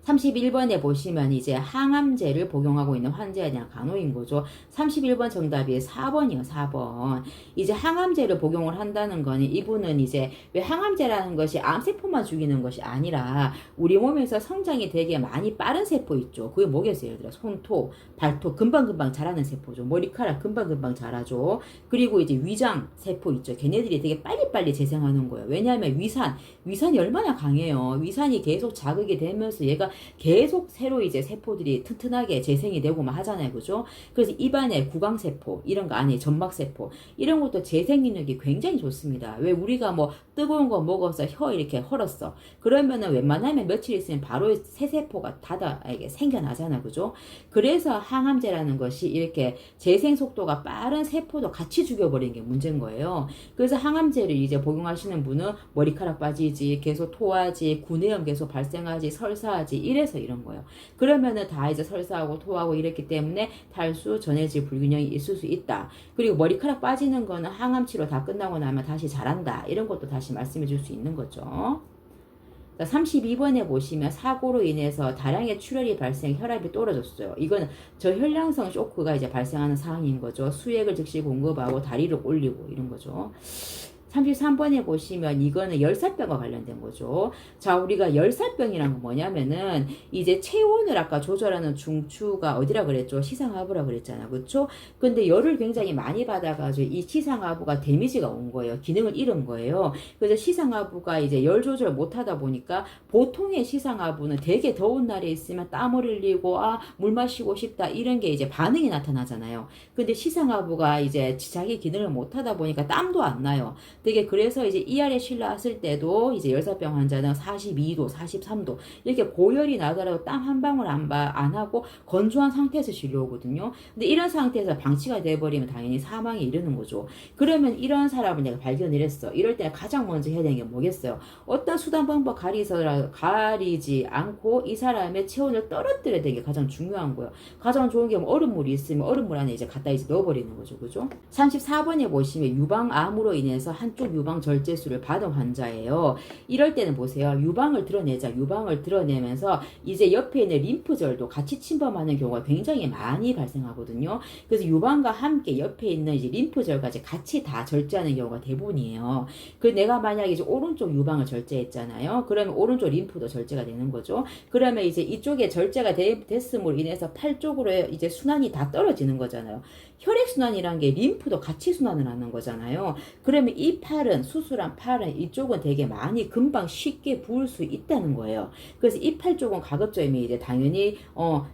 31번에 보시면 이제 항암제를 복용하고 있는 환자에 대한 간호인 거죠. 31번 정답이 4번이요, 4번. 이제 항암제를 복용을 한다는 거는, 이분은 이제 왜 항암제라는 것이 암세포만 죽이는 것이 아니라 우리 몸에서 성장이 되게 많이 빠른 세포 있죠. 그게 뭐겠어요? 예를 들어 손톱, 발톱 금방금방 자라는 세포죠. 머리카락 금방금방 자라죠. 그리고 이제 위장 세포 있죠. 걔네들이 되게 빨리빨리 재생하는 거예요. 왜냐하면 위산이 얼마나 강해요. 위산이 계속 자극이 되면서 얘가 계속 새로 이제 세포들이 튼튼하게 재생이 되고 막 하잖아요. 그죠? 그래서 입안에 구강세포, 이런 거 안에 점막세포, 이런 것도 재생 능력이 굉장히 좋습니다. 왜 우리가 뭐 뜨거운 거 먹어서 혀 이렇게 헐었어. 그러면은 웬만하면 며칠 있으면 바로 새 세포가 이게 생겨나잖아. 그죠? 그래서 항암제라는 것이 이렇게 재생 속도가 빠른 세포도 같이 죽여버리는 게 문제인 거예요. 그래서 항암제를 이제 복용하시는 분은 머리카락 빠지지, 계속 토하지, 구내염 계속 발생하지, 설사하지, 이래서 이런 거예요. 그러면은 다 이제 설사하고 토하고 이랬기 때문에 탈수, 전해질 불균형이 있을 수 있다. 그리고 머리카락 빠지는 거는 항암 치료 다 끝나고 나면 다시 자란다. 이런 것도 다시 말씀해 줄 수 있는 거죠. 자, 32번에 보시면 사고로 인해서 다량의 출혈이 발생, 혈압이 떨어졌어요. 이거는 저혈량성 쇼크가 이제 발생하는 상황인 거죠. 수액을 즉시 공급하고 다리를 올리고 이런 거죠. 33번에 보시면 이거는 열사병과 관련된 거죠. 자, 우리가 열사병이란 건 뭐냐면은 이제 체온을 아까 조절하는 중추가 어디라 그랬죠? 시상하부라 그랬잖아. 그렇죠? 근데 열을 굉장히 많이 받아가지고 이 시상하부가 데미지가 온 거예요. 기능을 잃은 거예요. 그래서 시상하부가 이제 열 조절 못 하다 보니까 보통의 시상하부는 되게 더운 날에 있으면 땀을 흘리고 물 마시고 싶다 이런 게 이제 반응이 나타나잖아요. 근데 시상하부가 이제 자기 기능을 못 하다 보니까 땀도 안 나요. 되게 그래서 이제 ER에 실려왔을 때도 이제 열사병 환자는 42도, 43도 이렇게 고열이 나더라도 땀 한 방울 안 하고 건조한 상태에서 실려오거든요. 근데 이런 상태에서 방치가 돼버리면 당연히 사망에 이르는 거죠. 그러면 이런 사람을 내가 발견을 했어. 이럴 때 가장 먼저 해야 되는 게 뭐겠어요? 어떤 수단 방법 가리지 않고 이 사람의 체온을 떨어뜨려야 되는 게 가장 중요한 거예요. 가장 좋은 게 뭐 얼음물이 있으면 얼음물 안에 이제 갖다 이제 넣어버리는 거죠. 그죠? 34번에 보시면 유방암으로 인해서 한쪽 유방 절제술을 받은 환자예요. 이럴 때는 보세요. 유방을 드러내자. 유방을 드러내면서 이제 옆에 있는 림프절도 같이 침범하는 경우가 굉장히 많이 발생하거든요. 그래서 유방과 함께 옆에 있는 이제 림프절까지 같이 다 절제하는 경우가 대부분이에요. 그 내가 만약에 이제 오른쪽 유방을 절제했잖아요. 그러면 오른쪽 림프도 절제가 되는 거죠. 그러면 이제 이쪽에 절제가 됐음으로 인해서 팔 쪽으로 이제 순환이 다 떨어지는 거잖아요. 혈액순환이란 게 림프도 같이 순환을 하는 거잖아요. 그러면 이 팔은, 수술한 팔은 이쪽은 되게 많이 금방 쉽게 부을 수 있다는 거예요. 그래서 이 팔 쪽은 가급적이면 이제 당연히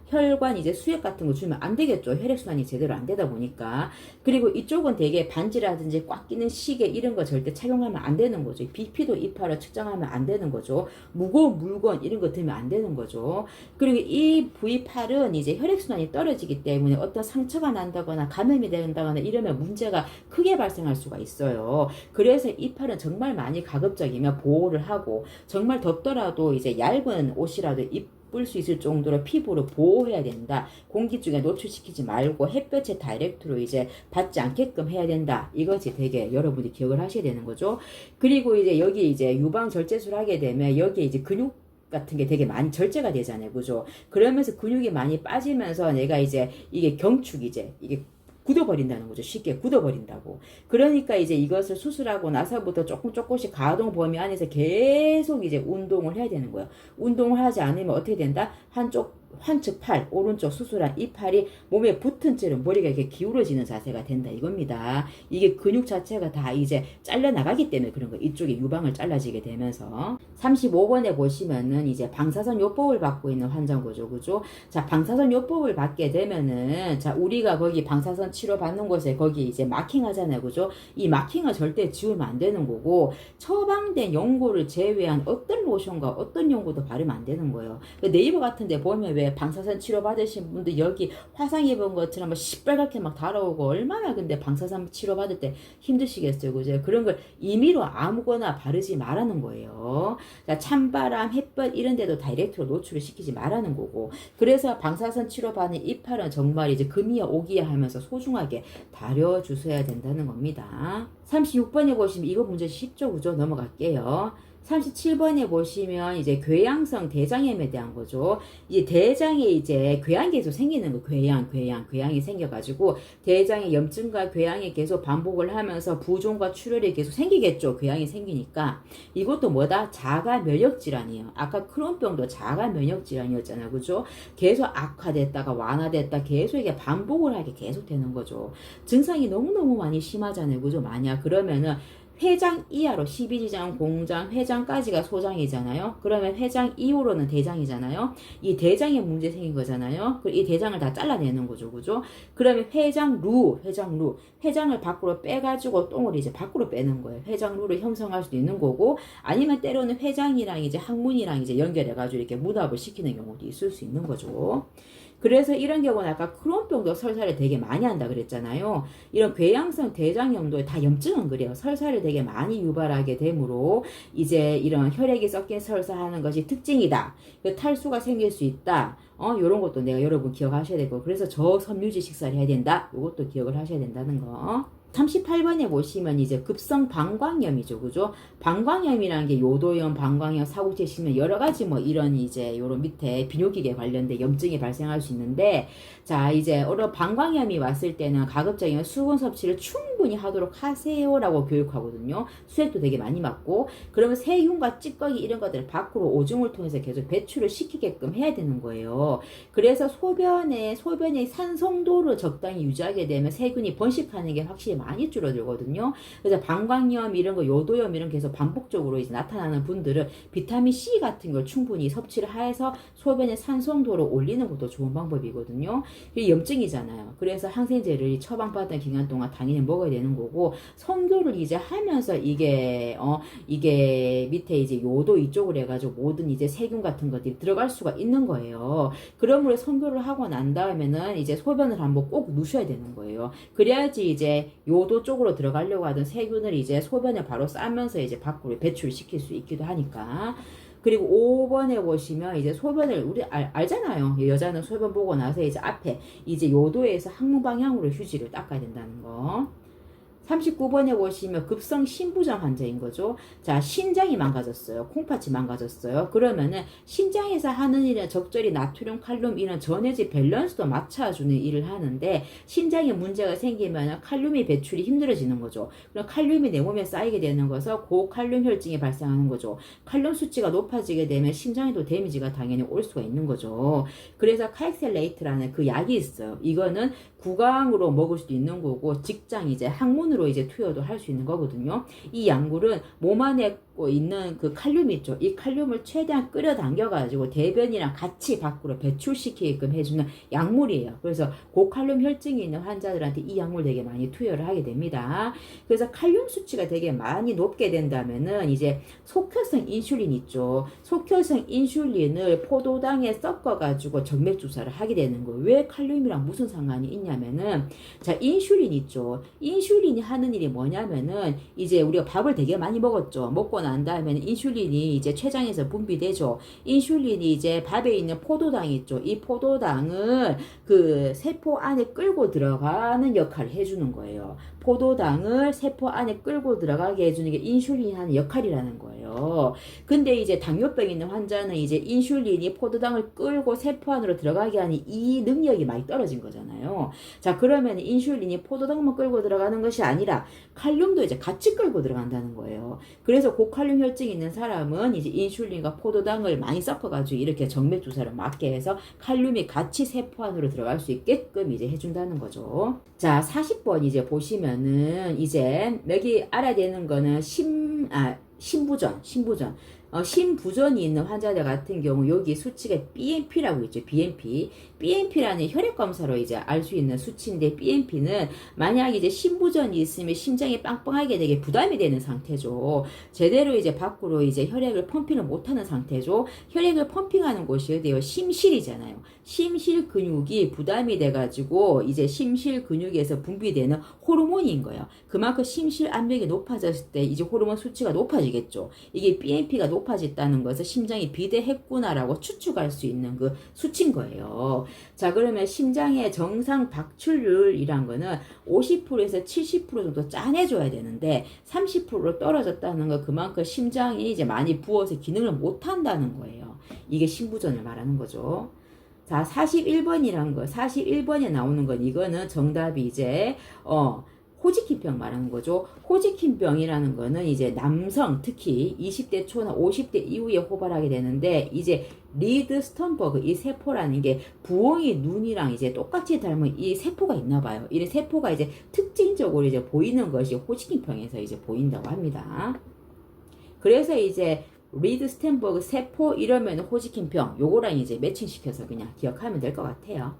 혈관 이제 수액 같은 거 주면 안 되겠죠. 혈액순환이 제대로 안 되다 보니까. 그리고 이쪽은 되게 반지라든지 꽉 끼는 시계 이런 거 절대 착용하면 안 되는 거죠. BP도 이 팔을 측정하면 안 되는 거죠. 무거운 물건 이런 거 들면 안 되는 거죠. 그리고 이 부위 팔은 이제 혈액순환이 떨어지기 때문에 어떤 상처가 난다거나 감염이 된다거나 이러면 문제가 크게 발생할 수가 있어요. 그래서 이 팔은 정말 많이 가급적이면 보호를 하고 정말 덥더라도 이제 얇은 옷이라도 입을 수 있을 정도로 피부를 보호해야 된다. 공기 중에 노출시키지 말고 햇볕에 다이렉트로 이제 받지 않게끔 해야 된다. 이것이 되게 여러분이 기억을 하셔야 되는 거죠. 그리고 이제 여기 이제 유방 절제술을 하게 되면 여기에 이제 근육 같은 게 되게 많이 절제가 되잖아요. 그죠? 그러면서 근육이 많이 빠지면서 내가 이제 이게 이게 굳어버린다는 거죠. 쉽게 굳어버린다고. 그러니까 이제 이것을 수술하고 나서부터 조금씩 가동 범위 안에서 계속 이제 운동을 해야 되는 거예요. 운동을 하지 않으면 어떻게 된다? 한측 팔, 오른쪽 수술한 이 팔이 몸에 붙은 채로 머리가 이렇게 기울어지는 자세가 된다 이겁니다. 이게 근육 자체가 다 이제 잘려나가기 때문에 그런 거. 이쪽에 유방을 잘라지게 되면서. 35번에 보시면은 이제 방사선 요법을 받고 있는 환자인 거죠. 그죠? 자, 방사선 요법을 받게 되면은, 자, 우리가 거기 방사선 치료 받는 곳에 거기 이제 마킹 하잖아요. 그죠? 이 마킹을 절대 지우면 안 되는 거고, 처방된 연고를 제외한 어떤 로션과 어떤 연고도 바르면 안 되는 거예요. 네이버 같은 데 보면 왜 방사선 치료 받으신 분들 여기 화상 입은 것처럼 막 시뻘겋게 막 달아오고 얼마나 근데 방사선 치료 받을 때 힘드시겠어요. 그죠? 그런 걸 임의로 아무거나 바르지 말라는 거예요. 자, 찬바람, 햇볕 이런 데도 다이렉트로 노출을 시키지 말라는 거고. 그래서 방사선 치료 받는 이 팔은 정말 이제 금이야 오기야 하면서 소중하게 다려주셔야 된다는 겁니다. 36번에 보시면 이거 문제 쉽죠? 그죠? 넘어갈게요. 37번에 보시면 이제 궤양성 대장염에 대한 거죠. 이제 대장에 이제 궤양이 계속 생기는 거, 궤양이 생겨가지고 대장의 염증과 궤양이 계속 반복을 하면서 부종과 출혈이 계속 생기겠죠. 궤양이 생기니까. 이것도 뭐다? 자가 면역 질환이에요. 아까 크론병도 자가 면역 질환이었잖아요. 그죠? 계속 악화됐다가 완화됐다 계속 이게 반복을 하게 계속 되는 거죠. 증상이 너무너무 많이 심하잖아요. 그죠? 만약 그러면은 회장 이하로 12지장, 공장, 회장까지가 소장이잖아요. 그러면 회장 이후로는 대장이잖아요. 이 대장에 문제 생긴 거잖아요. 이 대장을 다 잘라내는 거죠. 그죠? 그러면 회장을 밖으로 빼가지고 똥을 이제 밖으로 빼는 거예요. 회장루를 형성할 수도 있는 거고, 아니면 때로는 회장이랑 이제 항문이랑 이제 연결해가지고 이렇게 문합을 시키는 경우도 있을 수 있는 거죠. 그래서 이런 경우는 아까 크론병도 설사를 되게 많이 한다 그랬잖아요. 이런 궤양성 대장염도 다 염증은 그래요. 설사를 되게 많이 유발하게 되므로 이제 이런 혈액이 섞인 설사하는 것이 특징이다. 탈수가 생길 수 있다. 요런 것도 내가 여러분 기억하셔야 되고, 그래서 저섬유지 식사를 해야 된다. 요것도 기억을 하셔야 된다는 거. 38번에 보시면 이제 급성 방광염이죠. 그죠? 방광염이라는 게 요도염, 방광염, 사고체 심염 여러 가지 뭐 이런 이제 요런 밑에 비뇨기계 관련된 염증이 발생할 수 있는데 자, 이제 어떤 방광염이 왔을 때는 가급적이면 수분 섭취를 충분히 하도록 하세요라고 교육하거든요. 수액도 되게 많이 맞고 그러면 세균과 찌꺼기 이런 것들을 밖으로 오줌을 통해서 계속 배출을 시키게끔 해야 되는 거예요. 그래서 소변의 산성도를 적당히 유지하게 되면 세균이 번식하는 게 확실히 많이 줄어들거든요. 그래서 방광염 이런 거, 요도염 이런 게 계속 반복적으로 이제 나타나는 분들은 비타민 C 같은 걸 충분히 섭취를 해서 소변의 산성도를 올리는 것도 좋은 방법이거든요. 이게 염증이잖아요. 그래서 항생제를 처방받은 기간 동안 당연히 먹어야 되는 거고 성교를 이제 하면서 이게 밑에 이제 요도 이쪽으로 해가지고 모든 이제 세균 같은 것들이 들어갈 수가 있는 거예요. 그러므로 성교를 하고 난 다음에는 이제 소변을 한번 꼭 누셔야 되는 거예요. 그래야지 이제 요도 쪽으로 들어가려고 하던 세균을 이제 소변에 바로 싸면서 이제 밖으로 배출시킬 수 있기도 하니까. 그리고 5번에 보시면 이제 소변을 우리 알잖아요. 여자는 소변 보고 나서 이제 앞에 이제 요도에서 항문 방향으로 휴지를 닦아야 된다는 거. 39번에 보시면 급성 신부전 환자인 거죠. 자, 신장이 망가졌어요. 콩팥이 망가졌어요. 그러면은 신장에서 하는 일은 적절히 나트륨, 칼륨 이런 전해질 밸런스도 맞춰주는 일을 하는데 신장에 문제가 생기면 칼륨이 배출이 힘들어지는 거죠. 그럼 칼륨이 내 몸에 쌓이게 되는 것은 고칼륨 혈증이 발생하는 거죠. 칼륨 수치가 높아지게 되면 심장에도 데미지가 당연히 올 수가 있는 거죠. 그래서 카엑셀레이트라는 그 약이 있어요. 이거는 구강으로 먹을 수도 있는 거고 직장 이제 항문으로 이제 투여도 할 수 있는 거거든요. 이 약물은 몸 안에 있는 그 칼륨 있죠. 이 칼륨을 최대한 끌어당겨 가지고 대변이랑 같이 밖으로 배출시키게끔 해주는 약물이에요. 그래서 고칼륨 혈증이 있는 환자들한테 이 약물 되게 많이 투여를 하게 됩니다. 그래서 칼륨 수치가 되게 많이 높게 된다면은 이제 속효성 인슐린 있죠. 속효성 인슐린을 포도당에 섞어 가지고 정맥 주사를 하게 되는 거예요. 왜 칼륨이랑 무슨 상관이 있냐면은 자, 인슐린 있죠. 인슐린이 하는 일이 뭐냐면은 이제 우리가 밥을 되게 많이 먹었죠. 먹고 난 다음에는 인슐린이 이제 췌장에서 분비되죠. 인슐린이 이제 밥에 있는 포도당 있죠. 이 포도당을 그 세포 안에 끌고 들어가는 역할을 해주는 거예요. 포도당을 세포 안에 끌고 들어가게 해주는 게 인슐린이 하는 역할이라는 거예요. 근데 이제 당뇨병 있는 환자는 이제 인슐린이 포도당을 끌고 세포 안으로 들어가게 하는 이 능력이 많이 떨어진 거잖아요. 자, 그러면 인슐린이 포도당만 끌고 들어가는 것이 아니라 칼륨도 이제 같이 끌고 들어간다는 거예요. 그래서 고칼륨 혈증이 있는 사람은 이제 인슐린과 포도당을 많이 섞어가지고 이렇게 정맥 주사를 맞게 해서 칼륨이 같이 세포 안으로 들어갈 수 있게끔 이제 해준다는 거죠. 자, 40번 이제 보시면은 이제 여기 알아야 되는 거는 신부전. 신부전이 있는 환자들 같은 경우 여기 수치가 BNP라고 있죠. BNP라는 혈액 검사로 이제 알 수 있는 수치인데 BNP는 만약 이제 신부전이 있으면 심장이 빵빵하게 되게 부담이 되는 상태죠. 제대로 이제 밖으로 이제 혈액을 펌핑을 못하는 상태죠. 혈액을 펌핑하는 곳이 어디예요? 심실이잖아요. 심실 근육이 부담이 돼가지고 이제 심실 근육에서 분비되는 호르몬인 거예요. 그만큼 심실 압력이 높아졌을 때 이제 호르몬 수치가 높아지겠죠. 이게 BNP가 높아졌다는 것은 심장이 비대했구나라고 추측할 수 있는 그 수치인 거예요. 자, 그러면 심장의 정상 박출률이란 거는 50%에서 70% 정도 짜내줘야 되는데 30%로 떨어졌다는 거 그만큼 심장이 이제 많이 부어서 기능을 못한다는 거예요. 이게 신부전을 말하는 거죠. 자, 41번이란 거, 41번에 나오는 건 이거는 정답이 이제 호지킨병 말하는 거죠. 호지킨병이라는 거는 이제 남성 특히 20대 초나 50대 이후에 호발하게 되는데 이제 리드 스턴버그 이 세포라는 게 부엉이 눈이랑 이제 똑같이 닮은 이 세포가 있나 봐요. 이 세포가 이제 특징적으로 이제 보이는 것이 호지킨병에서 이제 보인다고 합니다. 그래서 이제 리드 스탠버그 세포 이러면 호지킨병 요거랑 이제 매칭시켜서 그냥 기억하면 될 것 같아요.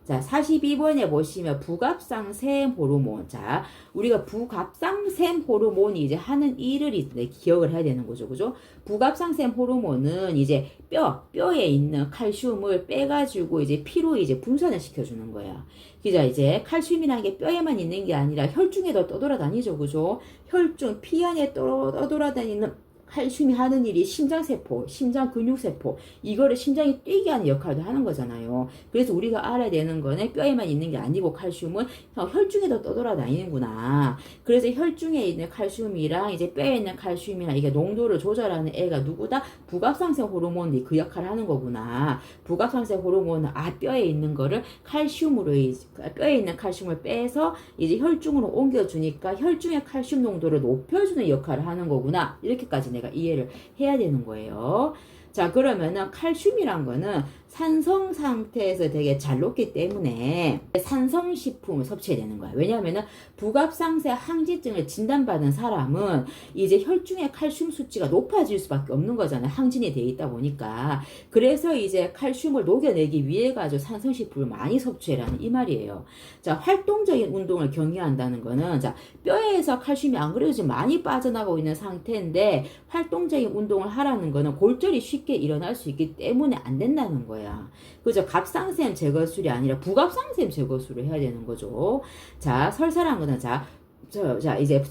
자, 42번에 보시면 부갑상샘 호르몬. 자, 우리가 부갑상샘 호르몬이 이제 하는 일을 이제 기억을 해야 되는 거죠. 그죠? 부갑상샘 호르몬은 이제 뼈에 있는 칼슘을 빼가지고 이제 피로 이제 분산을 시켜주는 거야. 그죠? 이제 칼슘이라는 게 뼈에만 있는 게 아니라 혈중에도 떠돌아다니죠. 그죠? 혈중, 피 안에 떠돌아다니는 칼슘이 하는 일이 심장세포, 심장 근육세포, 이거를 심장이 뛰게 하는 역할도 하는 거잖아요. 그래서 우리가 알아야 되는 거는 뼈에만 있는 게 아니고 칼슘은 혈중에도 떠돌아다니는구나. 그래서 혈중에 있는 칼슘이랑 이제 뼈에 있는 칼슘이랑 이게 농도를 조절하는 애가 누구다? 부갑상생 호르몬이 그 역할을 하는 거구나. 부갑상생 호르몬은 뼈에 있는 거를 칼슘으로 뼈에 있는 칼슘을 빼서 이제 혈중으로 옮겨주니까 혈중의 칼슘 농도를 높여주는 역할을 하는 거구나. 이렇게까지 내가 이해를 해야 되는 거예요. 자, 그러면은 칼슘이란 거는 산성 상태에서 되게 잘 녹기 때문에 산성식품을 섭취해야 되는 거야. 왜냐하면은 부갑상세 항진증을 진단받은 사람은 이제 혈중의 칼슘 수치가 높아질 수밖에 없는 거잖아요. 항진이 돼 있다 보니까. 그래서 이제 칼슘을 녹여내기 위해 가지고 산성식품을 많이 섭취해라는 이 말이에요. 자, 활동적인 운동을 경유한다는 거는 자, 뼈에서 칼슘이 안 그래도 지금 많이 빠져나가고 있는 상태인데 활동적인 운동을 하라는 거는 골절이 쉽게 일어날 수 있기 때문에 안 된다는 거예요. 그죠? 갑상샘 제거술이 아니라 부갑상샘 제거술을 해야 되는 거죠. 자, 설사란 거는 자, 이제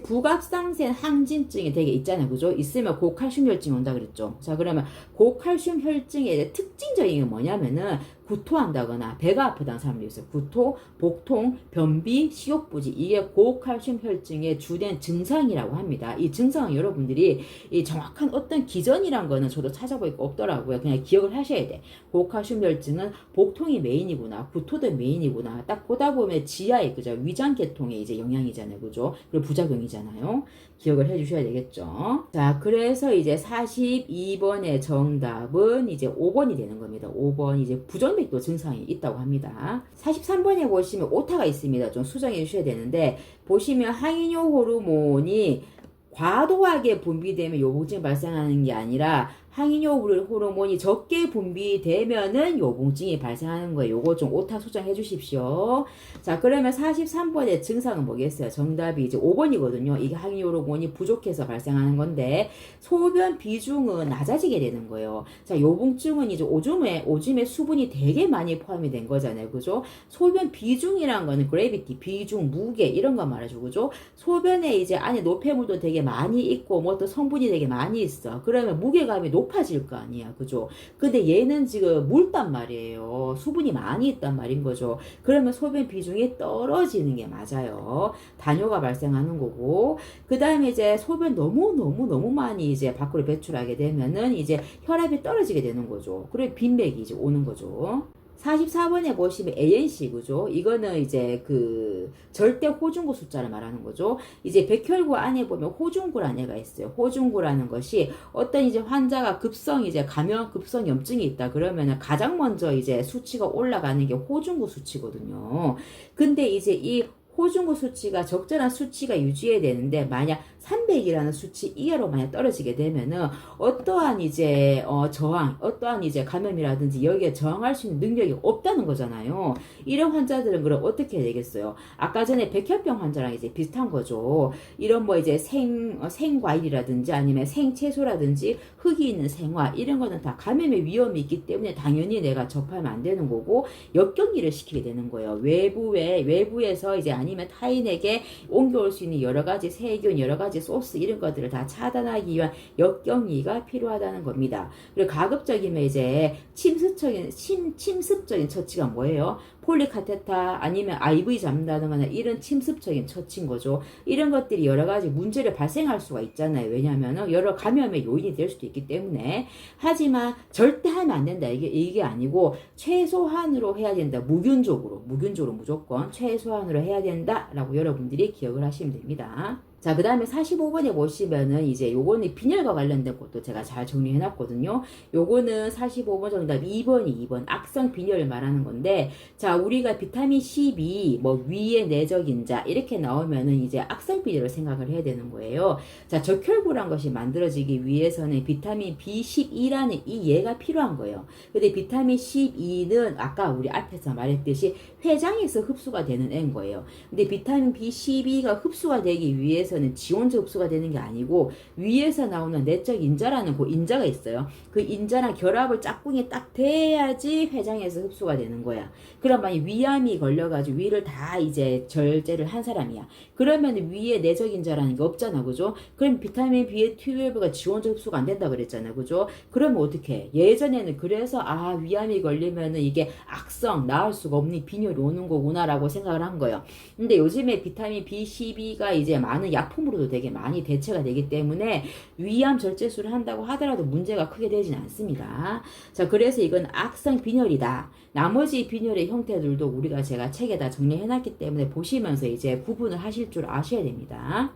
부갑상생 항진증이 되게 있잖아요. 그죠? 있으면 고칼슘 혈증이 온다 그랬죠. 자, 그러면 고칼슘 혈증의 특징적인 게 뭐냐면은 구토한다거나 배가 아프다는 사람도 있어요. 구토, 복통, 변비, 식욕부지, 이게 고칼슘 혈증의 주된 증상이라고 합니다. 이 증상은 여러분들이 이 정확한 어떤 기전이란 거는 저도 찾아보니까 없더라고요. 그냥 기억을 하셔야 돼. 고칼슘 혈증은 복통이 메인이구나, 구토도 메인이구나. 딱 보다 보면 지하에 그죠? 위장계통에 이제 영향이잖아요. 그죠? 그리고 부작용이잖아요. 기억을 해 주셔야 되겠죠. 자, 그래서 이제 42번의 정답은 이제 5번이 되는 겁니다. 5번 이제 부정맥도 증상이 있다고 합니다. 43번에 보시면 오타가 있습니다. 좀 수정해 주셔야 되는데 보시면 항이뇨 호르몬이 과도하게 분비되면 요복증이 발생하는 게 아니라 항이뇨 호르몬이 적게 분비되면은 요복증이 발생하는 거예요. 요거 좀 오타 수정해 주십시오. 자, 그러면 43번의 증상은 뭐겠어요? 정답이 이제 5번이거든요. 이게 항이뇨 호르몬이 부족해서 발생하는 건데 소변 비중은 낮아지게 되는 거예요. 자, 요복증은 이제 오줌에 수분이 되게 많이 포함이 된 거잖아요. 그죠? 소변 비중이란 거는 그래비티, 비중, 무게 이런 거 말해주고 그죠? 소변에 이제 안에 노폐물도 되게 많이 있고 뭐 또 성분이 되게 많이 있어. 그러면 무게감이 높아질 거 아니야. 그죠? 근데 얘는 지금 묽단 말이에요. 수분이 많이 있단 말인 거죠. 그러면 소변 비중이 떨어지는 게 맞아요. 단뇨가 발생하는 거고. 그 다음에 이제 소변 너무 많이 이제 밖으로 배출하게 되면은 이제 혈압이 떨어지게 되는 거죠. 그리고 빈맥이 이제 오는 거죠. 44번에 보시면 ANC, 그죠? 이거는 이제 그 절대 호중구 숫자를 말하는 거죠. 이제 백혈구 안에 보면 호중구라는 애가 있어요. 호중구라는 것이 어떤 이제 환자가 급성 염증이 있다 그러면은 가장 먼저 이제 수치가 올라가는 게 호중구 수치거든요. 근데 이제 이 호중구 수치가 적절한 수치가 유지해야 되는데 만약 300이라는 수치 이하로 만약 떨어지게 되면은 어떠한 이제 어떠한 이제 감염이라든지 여기에 저항할 수 있는 능력이 없다는 거잖아요. 이런 환자들은 그럼 어떻게 해야 되겠어요? 아까 전에 백혈병 환자랑 이제 비슷한 거죠. 이런 뭐 이제 생과일이라든지 아니면 생채소라든지 흙이 있는 생화 이런 거는 다 감염의 위험이 있기 때문에 당연히 내가 접하면 안 되는 거고 역격리를 시키게 되는 거예요. 외부에서 이제 아니면 타인에게 옮겨올 수 있는 여러 가지 세균, 여러 가지 소스 이런 것들을 다 차단하기 위한 역격리가 필요하다는 겁니다. 그리고 가급적이면 이제 침습적인 처치가 뭐예요? 폴리카테타 아니면 IV 잡는다거나 이런 침습적인 처치인 거죠. 이런 것들이 여러 가지 문제를 발생할 수가 있잖아요. 왜냐하면 여러 감염의 요인이 될 수도 있기 때문에. 하지만 절대 하면 안 된다. 이게 아니고 최소한으로 해야 된다. 무균적으로 무조건 최소한으로 해야 된다라고 여러분들이 기억을 하시면 됩니다. 자, 그 다음에 45번에 보시면은 이제 요거는 빈혈과 관련된 것도 제가 잘 정리해 놨거든요. 요거는 45번 정답 2번 악성 빈혈을 말하는 건데, 자, 우리가 비타민 12, 뭐 위의 내적 인자 이렇게 나오면은 이제 악성 빈혈을 생각을 해야 되는 거예요. 자, 적혈구란 것이 만들어지기 위해서는 비타민 B12라는 이 얘가 필요한 거예요. 근데 비타민 12는 아까 우리 앞에서 말했듯이 췌장에서 흡수가 되는 애인 거예요. 근데 비타민 B12가 흡수가 되기 위해서 위에서는 지원적 흡수가 되는 게 아니고 위에서 나오는 내적 인자라는 그 인자가 있어요. 그 인자랑 결합을 짝꿍이 딱 돼야지 회장에서 흡수가 되는 거야. 그럼 만약 위암이 걸려가지고 위를 다 이제 절제를 한 사람이야. 그러면 위에 내적 인자라는 게 없잖아, 그죠? 그럼 비타민 B12가 지원적 흡수가 안 된다 그랬잖아, 그죠? 그러면 어떻게? 예전에는 그래서 위암이 걸리면은 이게 악성 나을 수가 없니 빈혈이 오는 거구나라고 생각을 한 거예요. 근데 요즘에 비타민 B12가 이제 많은 약품으로도 되게 많이 대체가 되기 때문에 위암 절제술을 한다고 하더라도 문제가 크게 되진 않습니다. 자, 그래서 이건 악성 빈혈이다. 나머지 빈혈의 형태들도 우리가 제가 책에다 정리해놨기 때문에 보시면서 이제 구분을 하실 줄 아셔야 됩니다.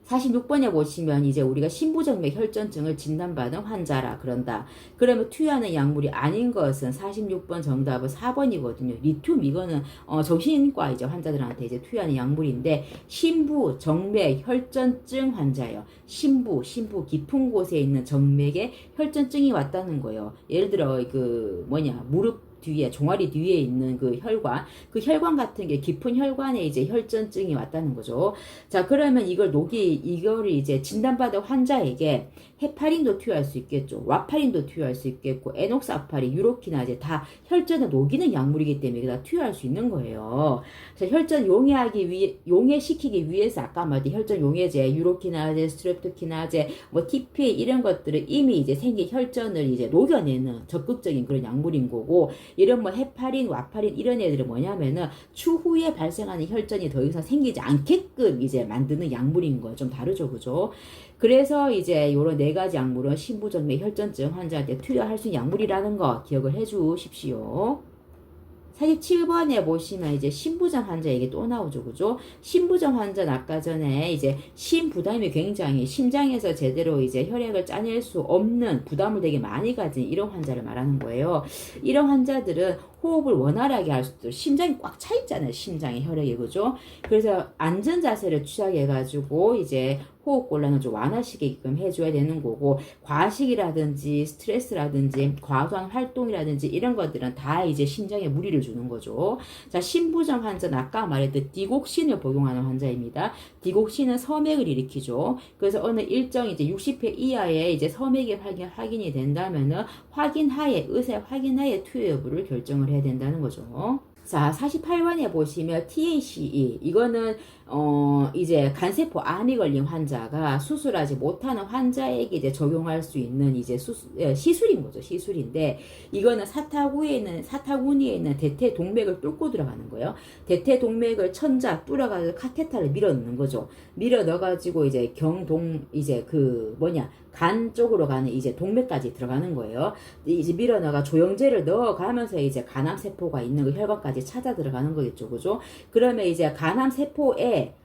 46번에 보시면 이제 우리가 신부정맥 혈전증을 진단받은 환자라 그런다. 그러면 투여하는 약물이 아닌 것은 46번 정답은 4번이거든요. 리튬 이거는 정신과 이제 환자들한테 이제 투여하는 약물인데 신부정맥 혈전증 환자예요. 신부 깊은 곳에 있는 정맥에 혈전증이 왔다는 거예요. 예를 들어 무릎 뒤에 종아리 뒤에 있는 그 혈관 같은 게 깊은 혈관에 이제 혈전증이 왔다는 거죠. 자, 그러면 이거를 이제 진단받은 환자에게 헤파린도 투여할 수 있겠죠. 와파린도 투여할 수 있겠고 에녹사파린, 유로키나제 다 혈전을 녹이는 약물이기 때문에 다 투여할 수 있는 거예요. 자, 혈전 용해시키기 위해서 아까 말했던 혈전 용해제, 유로키나제, 스트랩토키나제, TPA 이런 것들은 이미 이제 생긴 혈전을 이제 녹여내는 적극적인 그런 약물인 거고 이런 헤파린, 와파린 이런 애들은 뭐냐면은 추후에 발생하는 혈전이 더 이상 생기지 않게끔 이제 만드는 약물인 거예요. 좀 다르죠, 그죠? 그래서 이제 요런 4가지 약물은 신부정맥 혈전증 환자한테 투여할 수 있는 약물이라는 거 기억을 해 주십시오. 47번에 보시면 이제 신부전 환자 얘기 또 나오죠, 그죠? 신부전 환자는 아까 전에 이제 심부담이 굉장히 심장에서 제대로 이제 혈액을 짜낼 수 없는 부담을 되게 많이 가진 이런 환자를 말하는 거예요. 이런 환자들은 호흡을 원활하게 할 수 있도록 심장이 꽉 차 있잖아요, 심장의 혈액이, 그죠? 그래서 안전 자세를 취하게해가지고 이제 호흡곤란을 좀 완화시키게끔 해줘야 되는 거고 과식이라든지 스트레스라든지 과도한 활동이라든지 이런 것들은 다 이제 심장에 무리를 주는 거죠. 자, 신부전 환자는 아까 말했던 디곡신을 복용하는 환자입니다. 디곡신은 서맥을 일으키죠. 그래서 어느 일정 이제 60회 이하의 이제 서맥이 확인이 된다면은 의사 확인하에 투여 여부를 결정을 해야 된다는 거죠. 자, 48번에 보시면 TACE 이거는 이제 간세포 암이 걸린 환자가 수술하지 못하는 환자에게 이제 적용할 수 있는 이제 시술인 거죠. 시술인데 이거는 사타구니에 있는 대퇴동맥을 뚫고 들어가는 거예요. 대퇴동맥을 천자 뚫어가지고 카테타를 밀어 넣는 거죠. 밀어 넣어가지고 이제 간 쪽으로 가는 이제 동맥까지 들어가는 거예요. 이제 밀어 넣어가 조영제를 넣어가면서 이제 간암세포가 있는 그 혈관까지 찾아 들어가는 거겠죠, 그죠? 그러면 이제 간암세포에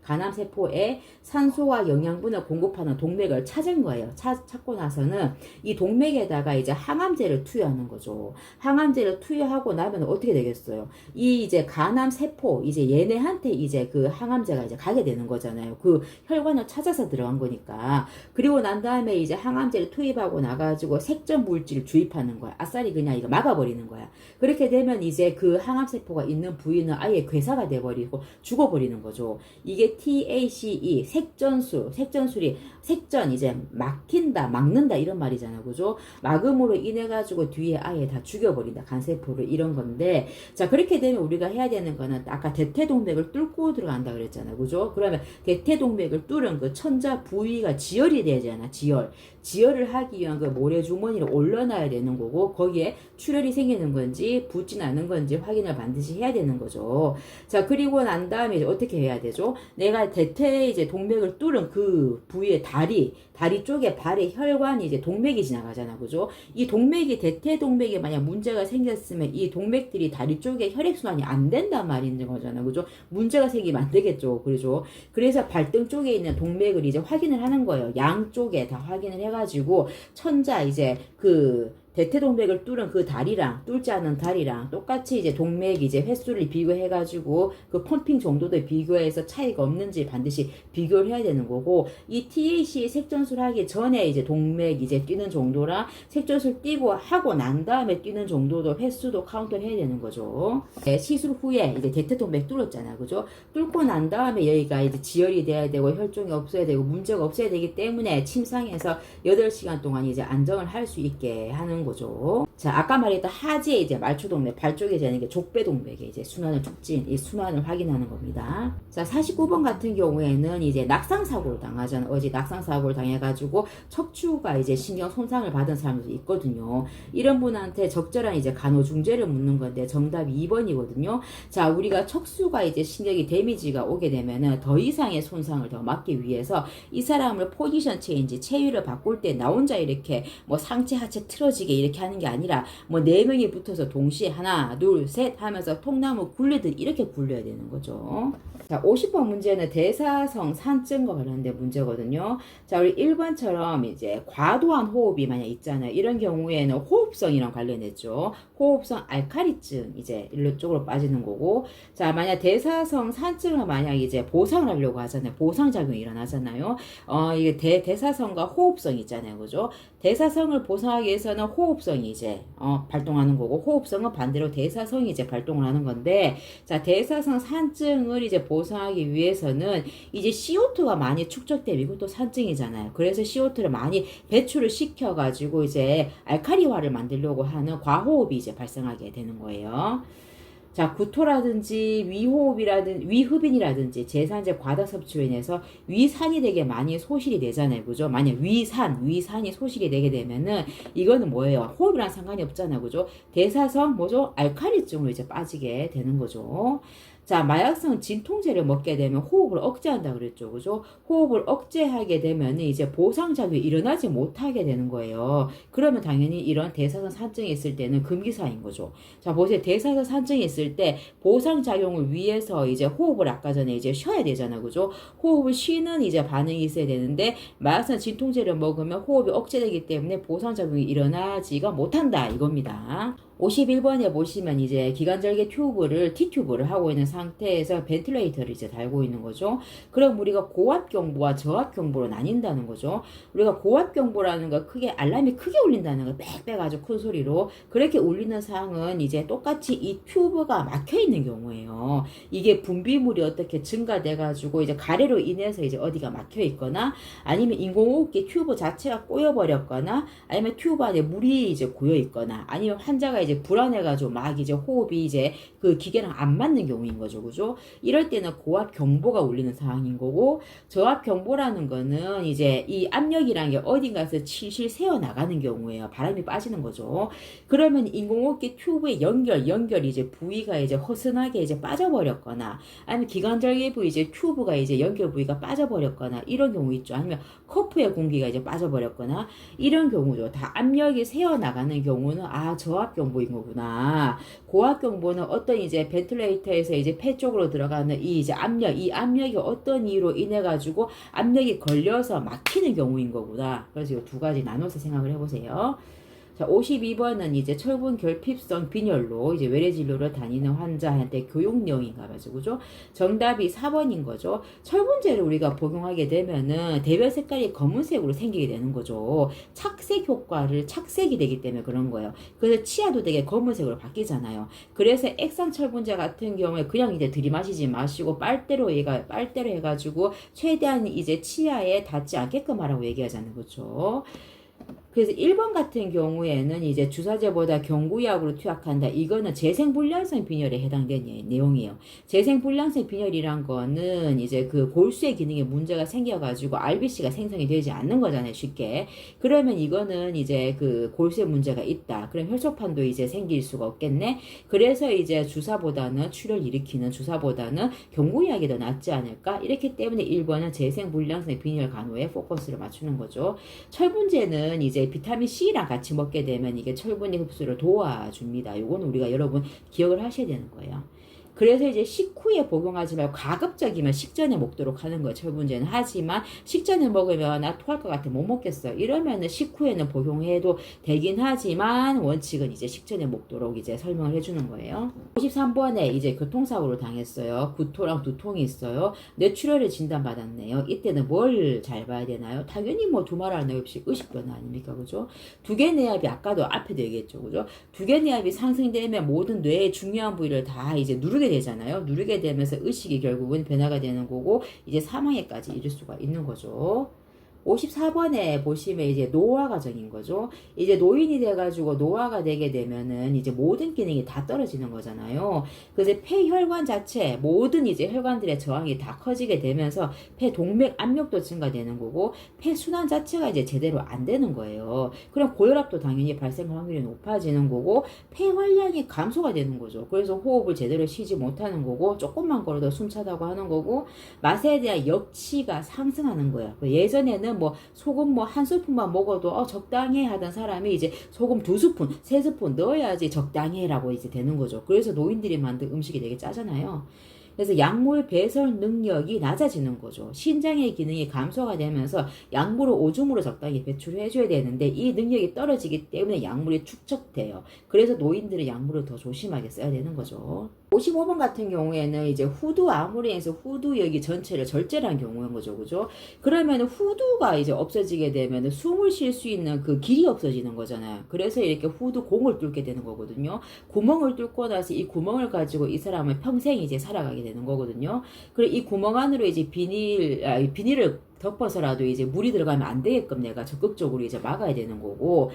산소와 영양분을 공급하는 동맥을 찾은 거예요. 찾고 나서는 이 동맥에다가 이제 항암제를 투여하는 거죠. 항암제를 투여하고 나면 어떻게 되겠어요? 이 이제 간암세포, 이제 얘네한테 이제 그 항암제가 이제 가게 되는 거잖아요. 그 혈관을 찾아서 들어간 거니까. 그리고 난 다음에 이제 항암제를 투입하고 나가지고 색전 물질을 주입하는 거야. 아싸리 그냥 이거 막아버리는 거야. 그렇게 되면 이제 그 항암세포가 있는 부위는 아예 괴사가 돼버리고 죽어버리는 거죠. 이게 TACE, 색전술이 색전 이제 막는다 이런 말이잖아, 그죠? 막음으로 인해 가지고 뒤에 아예 다 죽여버린다, 간세포를, 이런 건데, 자, 그렇게 되면 우리가 해야 되는 거는 아까 대퇴동맥을 뚫고 들어간다 그랬잖아, 그죠? 그러면 대퇴동맥을 뚫은 그 천자 부위가 지혈이 되잖아, 지혈을 하기 위한 그 모래주머니를 올려놔야 되는 거고 거기에 출혈이 생기는 건지 붓진 않은 건지 확인을 반드시 해야 되는 거죠. 자, 그리고 난 다음에 이제 어떻게 해야 되죠? 내가 대퇴 이제 동맥을 뚫은 그 부위의 다리 쪽에 발에 혈관이 이제 동맥이 지나가잖아, 그죠? 이 동맥이 대퇴동맥에 만약 문제가 생겼으면 이 동맥들이 다리 쪽에 혈액순환이 안 된단 말인 거잖아, 그죠? 문제가 생기면 안 되겠죠, 그죠? 그래서 발등 쪽에 있는 동맥을 이제 확인을 하는 거예요. 양쪽에 다 확인을 해가지고 천자 이제 그 대퇴동맥을 뚫은 그 다리랑 뚫지 않은 다리랑 똑같이 이제 동맥 이제 횟수를 비교해가지고 그 펌핑 정도도 비교해서 차이가 없는지 반드시 비교를 해야 되는 거고, 이 TAC 색전술 하기 전에 이제 동맥 이제 뛰는 정도랑 색전술 뛰고 하고 난 다음에 뛰는 정도도 횟수도 카운트를 해야 되는 거죠. 네, 시술 후에 이제 대퇴동맥 뚫었잖아요, 그죠? 뚫고 난 다음에 여기가 이제 지혈이 돼야 되고 혈종이 없어야 되고 문제가 없어야 되기 때문에 침상에서 8시간 동안 이제 안정을 할 수 있게 하는 거죠. 자, 아까 말했던 하지의 이제 말초동맥, 발 쪽에 되는 게 족배동맥의 이제 순환을 촉진, 이 순환을 확인하는 겁니다. 자, 49번 같은 경우에는 이제 낙상사고를 당하잖아요. 어제 낙상사고를 당해가지고 척추가 이제 신경 손상을 받은 사람들도 있거든요. 이런 분한테 적절한 이제 간호중재를 묻는 건데 정답이 2번이거든요. 자, 우리가 척수가 이제 신경이 데미지가 오게 되면은 더 이상의 손상을 더 막기 위해서 이 사람을 포지션 체인지, 체위를 바꿀 때 나 혼자 이렇게 뭐 상체 하체 틀어지게 이렇게 하는 게 아니라 뭐 4명이 붙어서 동시에 하나 둘 셋 하면서 통나무 굴리듯 이렇게 굴려야 되는 거죠. 자, 50번 문제는 대사성 산증과 관련된 문제거든요. 자, 우리 1번처럼 이제 과도한 호흡이 만약 있잖아요. 이런 경우에는 호흡성이랑 관련했죠. 호흡성 알칼리증 이제 이쪽으로 빠지는 거고, 자, 만약 대사성 산증을 만약 이제 보상을 하려고 하잖아요. 보상작용이 일어나잖아요. 이게 대사성과 호흡성 있잖아요, 그죠? 대사성을 보상하기 위해서는 호흡성이 이제 발동하는 거고, 호흡성은 반대로 대사성이 이제 발동을 하는 건데, 자, 대사성 산증을 이제 보상하기 위해서는 이제 CO2가 많이 축적되면 이것도 산증이잖아요. 그래서 CO2를 많이 배출을 시켜가지고 이제 알칼리화를 만들려고 하는 과호흡이 이제 발생하게 되는 거예요. 자, 구토라든지 위흡인이라든지 제산제 과다 섭취로 인해서 위산이 되게 많이 소실이 되잖아요, 그죠? 만약 위산이 소실이 되게 되면은 이거는 뭐예요? 호흡이랑 상관이 없잖아요, 그죠? 대사성 뭐죠? 알칼리증으로 이제 빠지게 되는 거죠. 자, 마약성 진통제를 먹게 되면 호흡을 억제한다 그랬죠, 그죠? 호흡을 억제하게 되면 이제 보상작용이 일어나지 못하게 되는 거예요. 그러면 당연히 이런 대사성 산증이 있을 때는 금기사인 거죠. 자, 보세요. 대사성 산증이 있을 때 보상작용을 위해서 이제 호흡을 아까 전에 이제 쉬어야 되잖아, 그죠? 호흡을 쉬는 이제 반응이 있어야 되는데, 마약성 진통제를 먹으면 호흡이 억제되기 때문에 보상작용이 일어나지가 못한다 이겁니다. 51번에 보시면 이제 기관절개 튜브를 T튜브를 하고 있는 상태에서 벤틸레이터를 이제 달고 있는 거죠. 그럼 우리가 고압 경보와 저압 경보로 나뉜다는 거죠. 우리가 고압 경보라는 거 크게 알람이 크게 울린다는 거, 빽빽 아주 큰 소리로 그렇게 울리는 상황은 이제 똑같이 이 튜브가 막혀 있는 경우예요. 이게 분비물이 어떻게 증가돼 가지고 이제 가래로 인해서 이제 어디가 막혀 있거나, 아니면 인공호흡기 튜브 자체가 꼬여 버렸거나, 아니면 튜브 안에 물이 이제 고여 있거나, 아니면 환자가 이제 불안해가지고 막 이제 호흡이 이제 그 기계랑 안 맞는 경우인 거죠, 그죠? 이럴 때는 고압 경보가 울리는 상황인 거고, 저압 경보라는 거는 이제 이 압력이란 게 어딘가에서 실실 새어 나가는 경우에요. 바람이 빠지는 거죠. 그러면 인공호흡기 튜브의 연결 이제 부위가 이제 허슨하게 이제 빠져버렸거나, 아니면 기관절개 부위 이제 튜브가 이제 연결 부위가 빠져버렸거나 이런 경우 있죠. 아니면 커프의 공기가 이제 빠져버렸거나 이런 경우죠. 다 압력이 새어 나가는 경우는 저압 경보 인 거구나. 고압 경보는 어떤 이제 벤틸레이터에서 이제 폐 쪽으로 들어가는 이 이제 이 압력이 어떤 이유로 인해 가지고 압력이 걸려서 막히는 경우인 거구나. 그래서 이 두 가지 나눠서 생각을 해보세요. 자, 52번은 이제 철분 결핍성 빈혈로 이제 외래 진료를 다니는 환자한테 교육 내용인가 봐죠, 그죠? 정답이 4번인 거죠. 철분제를 우리가 복용하게 되면은 대변 색깔이 검은색으로 생기게 되는 거죠. 착색이 되기 때문에 그런 거예요. 그래서 치아도 되게 검은색으로 바뀌잖아요. 그래서 액상 철분제 같은 경우에 그냥 이제 들이마시지 마시고 빨대로 해가지고 최대한 이제 치아에 닿지 않게끔 하라고 얘기하자는 거죠. 그래서 1번 같은 경우에는 이제 주사제보다 경구약으로 투약한다. 이거는 재생불량성 빈혈에 해당되는 내용이에요. 재생불량성 빈혈이란 거는 이제 그 골수의 기능에 문제가 생겨가지고 RBC가 생성이 되지 않는 거잖아요, 쉽게. 그러면 이거는 이제 그 골수에 문제가 있다. 그럼 혈소판도 이제 생길 수가 없겠네. 그래서 이제 출혈 일으키는 주사보다는 경구약이 더 낫지 않을까? 이렇기 때문에 1번은 재생불량성 빈혈 간호에 포커스를 맞추는 거죠. 철분제는 이제 비타민 C랑 같이 먹게 되면 이게 철분의 흡수를 도와줍니다. 요거는 우리가 여러분 기억을 하셔야 되는 거예요. 그래서 이제 식후에 복용하지 말고 가급적이면 식전에 먹도록 하는 거예요. 철분제는. 하지만 식전에 먹으면 나 토할 것 같아 못 먹겠어 이러면은 식후에는 복용해도 되긴 하지만 원칙은 이제 식전에 먹도록 이제 설명을 해주는 거예요. 53번에 이제 교통사고를 당했어요. 구토랑 두통이 있어요. 뇌출혈을 진단받았네요. 이때는 뭘 잘 봐야 되나요? 당연히 뭐 두말 하나 없이 의식변화 아닙니까? 그죠? 두개내압이 아까도 앞에도 얘기했죠. 그죠? 두개내압이 상승되면 모든 뇌의 중요한 부위를 다 이제 누르게 되잖아요. 누르게 되면서 의식이 결국은 변화가 되는 거고 이제 사망에까지 이를 수가 있는 거죠. 54번에 보시면 이제 노화 과정인 거죠. 이제 노인이 돼가지고 노화가 되게 되면은 이제 모든 기능이 다 떨어지는 거잖아요. 그래서 폐혈관 자체, 모든 이제 혈관들의 저항이 다 커지게 되면서 폐 동맥 압력도 증가되는 거고, 폐 순환 자체가 이제 제대로 안 되는 거예요. 그럼 고혈압도 당연히 발생 확률이 높아지는 거고, 폐활량이 감소가 되는 거죠. 그래서 호흡을 제대로 쉬지 못하는 거고, 조금만 걸어도 숨차다고 하는 거고, 맛에 대한 역치가 상승하는 거예요. 예전에는 뭐 소금 뭐 한 스푼만 먹어도 적당히 하던 사람이 이제 소금 2스푼, 3스푼 넣어야지 적당히 라고 이제 되는 거죠. 그래서 노인들이 만든 음식이 되게 짜잖아요. 그래서 약물 배설 능력이 낮아지는 거죠. 신장의 기능이 감소가 되면서 약물을 오줌으로 적당히 배출해줘야 되는데 이 능력이 떨어지기 때문에 약물이 축적돼요. 그래서 노인들은 약물을 더 조심하게 써야 되는 거죠. 55번 같은 경우에는 이제 후두 아무리에서 후두역이 전체를 절제한 경우인 거죠. 그죠? 그러면 후두가 이제 없어지게 되면 숨을 쉴 수 있는 그 길이 없어지는 거잖아요. 그래서 이렇게 후두 공을 뚫게 되는 거거든요. 구멍을 뚫고 나서 이 구멍을 가지고 이 사람은 평생 이제 살아가게 되는 거거든요. 그리고 이 구멍 안으로 이제 비닐을 덮어서라도 이제 물이 들어가면 안 되게끔 내가 적극적으로 이제 막아야 되는 거고,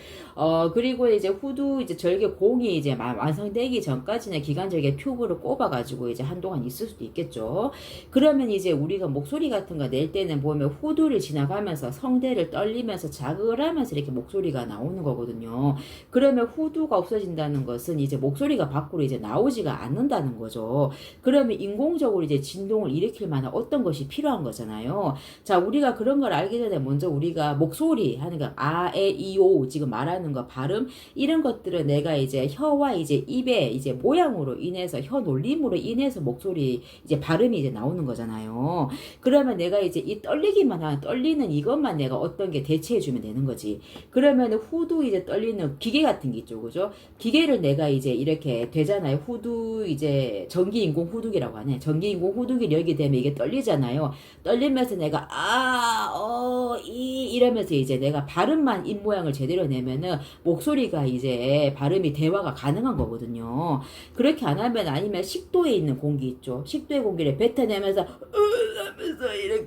그리고 이제 후두 이제 절개 공이 이제 완성되기 전까지는 기관절개 튜브를 꼽아가지고 이제 한동안 있을 수도 있겠죠. 그러면 이제 우리가 목소리 같은 거 낼 때는 보면 후두를 지나가면서 성대를 떨리면서 자극을 하면서 이렇게 목소리가 나오는 거거든요. 그러면 후두가 없어진다는 것은 이제 목소리가 밖으로 이제 나오지가 않는다는 거죠. 그러면 인공적으로 이제 진동을 일으킬 만한 어떤 것이 필요한 거잖아요. 자, 우리가 그런 걸 알기 전에 먼저 우리가 목소리 하는 거, 아, 에, 이, 오, 지금 말하는 거, 발음, 이런 것들은 내가 이제 혀와 이제 입의 이제 모양으로 인해서, 혀 놀림으로 인해서 목소리, 이제 발음이 이제 나오는 거잖아요. 그러면 내가 이제 이 떨리는 이것만 내가 어떤 게 대체해주면 되는 거지. 그러면 후두 이제 떨리는 기계 같은 게 있죠. 그죠? 기계를 내가 이제 이렇게 되잖아요. 후두 이제 전기인공 후두기라고 하네. 전기인공 후두기를 여기 되면 이게 떨리잖아요. 떨리면서 내가 이러면서 이제 내가 발음만 입 모양을 제대로 내면은 목소리가 이제 발음이 대화가 가능한 거거든요. 그렇게 안 하면 아니면 식도에 있는 공기 있죠. 식도의 공기를 뱉어내면서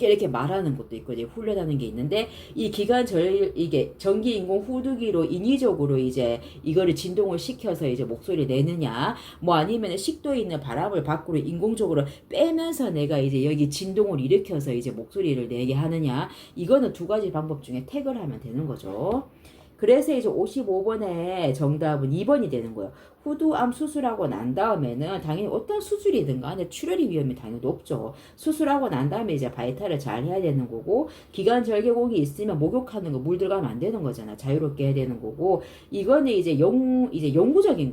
이렇게 말하는 것도 있고 이제 훈련하는 게 있는데 이 이게 전기 인공 후두기로 인위적으로 이제 이거를 진동을 시켜서 이제 목소리 내느냐 뭐 아니면 식도에 있는 바람을 밖으로 인공적으로 빼면서 내가 이제 여기 진동을 일으켜서 이제 목소리를 내게 하느냐 이거는 두 가지 방법 중에 택을 하면 되는 거죠. 그래서 이제 55번의 정답은 2번이 되는 거예요. 후두암 수술하고 난 다음에는 당연히 어떤 수술이든 간에 출혈이 위험이 당연히 높죠. 수술하고 난 다음에 이제 바이탈을 잘 해야 되는 거고 기관절개공이 있으면 목욕하는 거 물 들어가면 안 되는 거잖아. 자유롭게 해야 되는 거고 이거는 이제 영구적인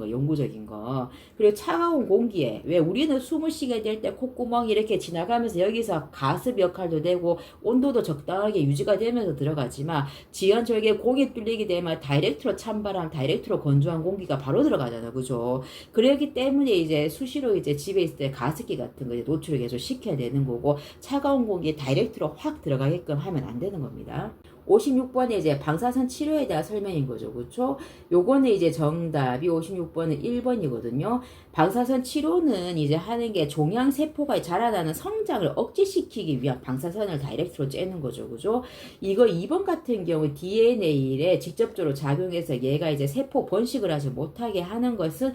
거. 그리고 차가운 공기에 왜 우리는 숨을 쉬게 될 때 콧구멍 이렇게 지나가면서 여기서 가습 역할도 되고 온도도 적당하게 유지가 되면서 들어가지만 지연절개공이 뚫리게 되면 다이렉트로 찬바람, 다이렉트로 건조한 공기가 바로 들어가잖아. 그죠? 그렇기 때문에 이제 수시로 이제 집에 있을 때 가습기 같은 거 노출을 계속 시켜야 되는 거고 차가운 공기 다이렉트로 확 들어가게끔 하면 안 되는 겁니다. 56번에 이제 방사선 치료에 대한 설명인 거죠. 그렇죠? 요거는 이제 정답이 56번은 1번이거든요. 방사선 치료는 이제 하는 게 종양 세포가 자라나는 성장을 억제시키기 위한 방사선을 다이렉트로 쬐는 거죠. 그죠? 이거 2번 같은 경우 DNA에 직접적으로 작용해서 얘가 이제 세포 번식을 하지 못하게 하는 것은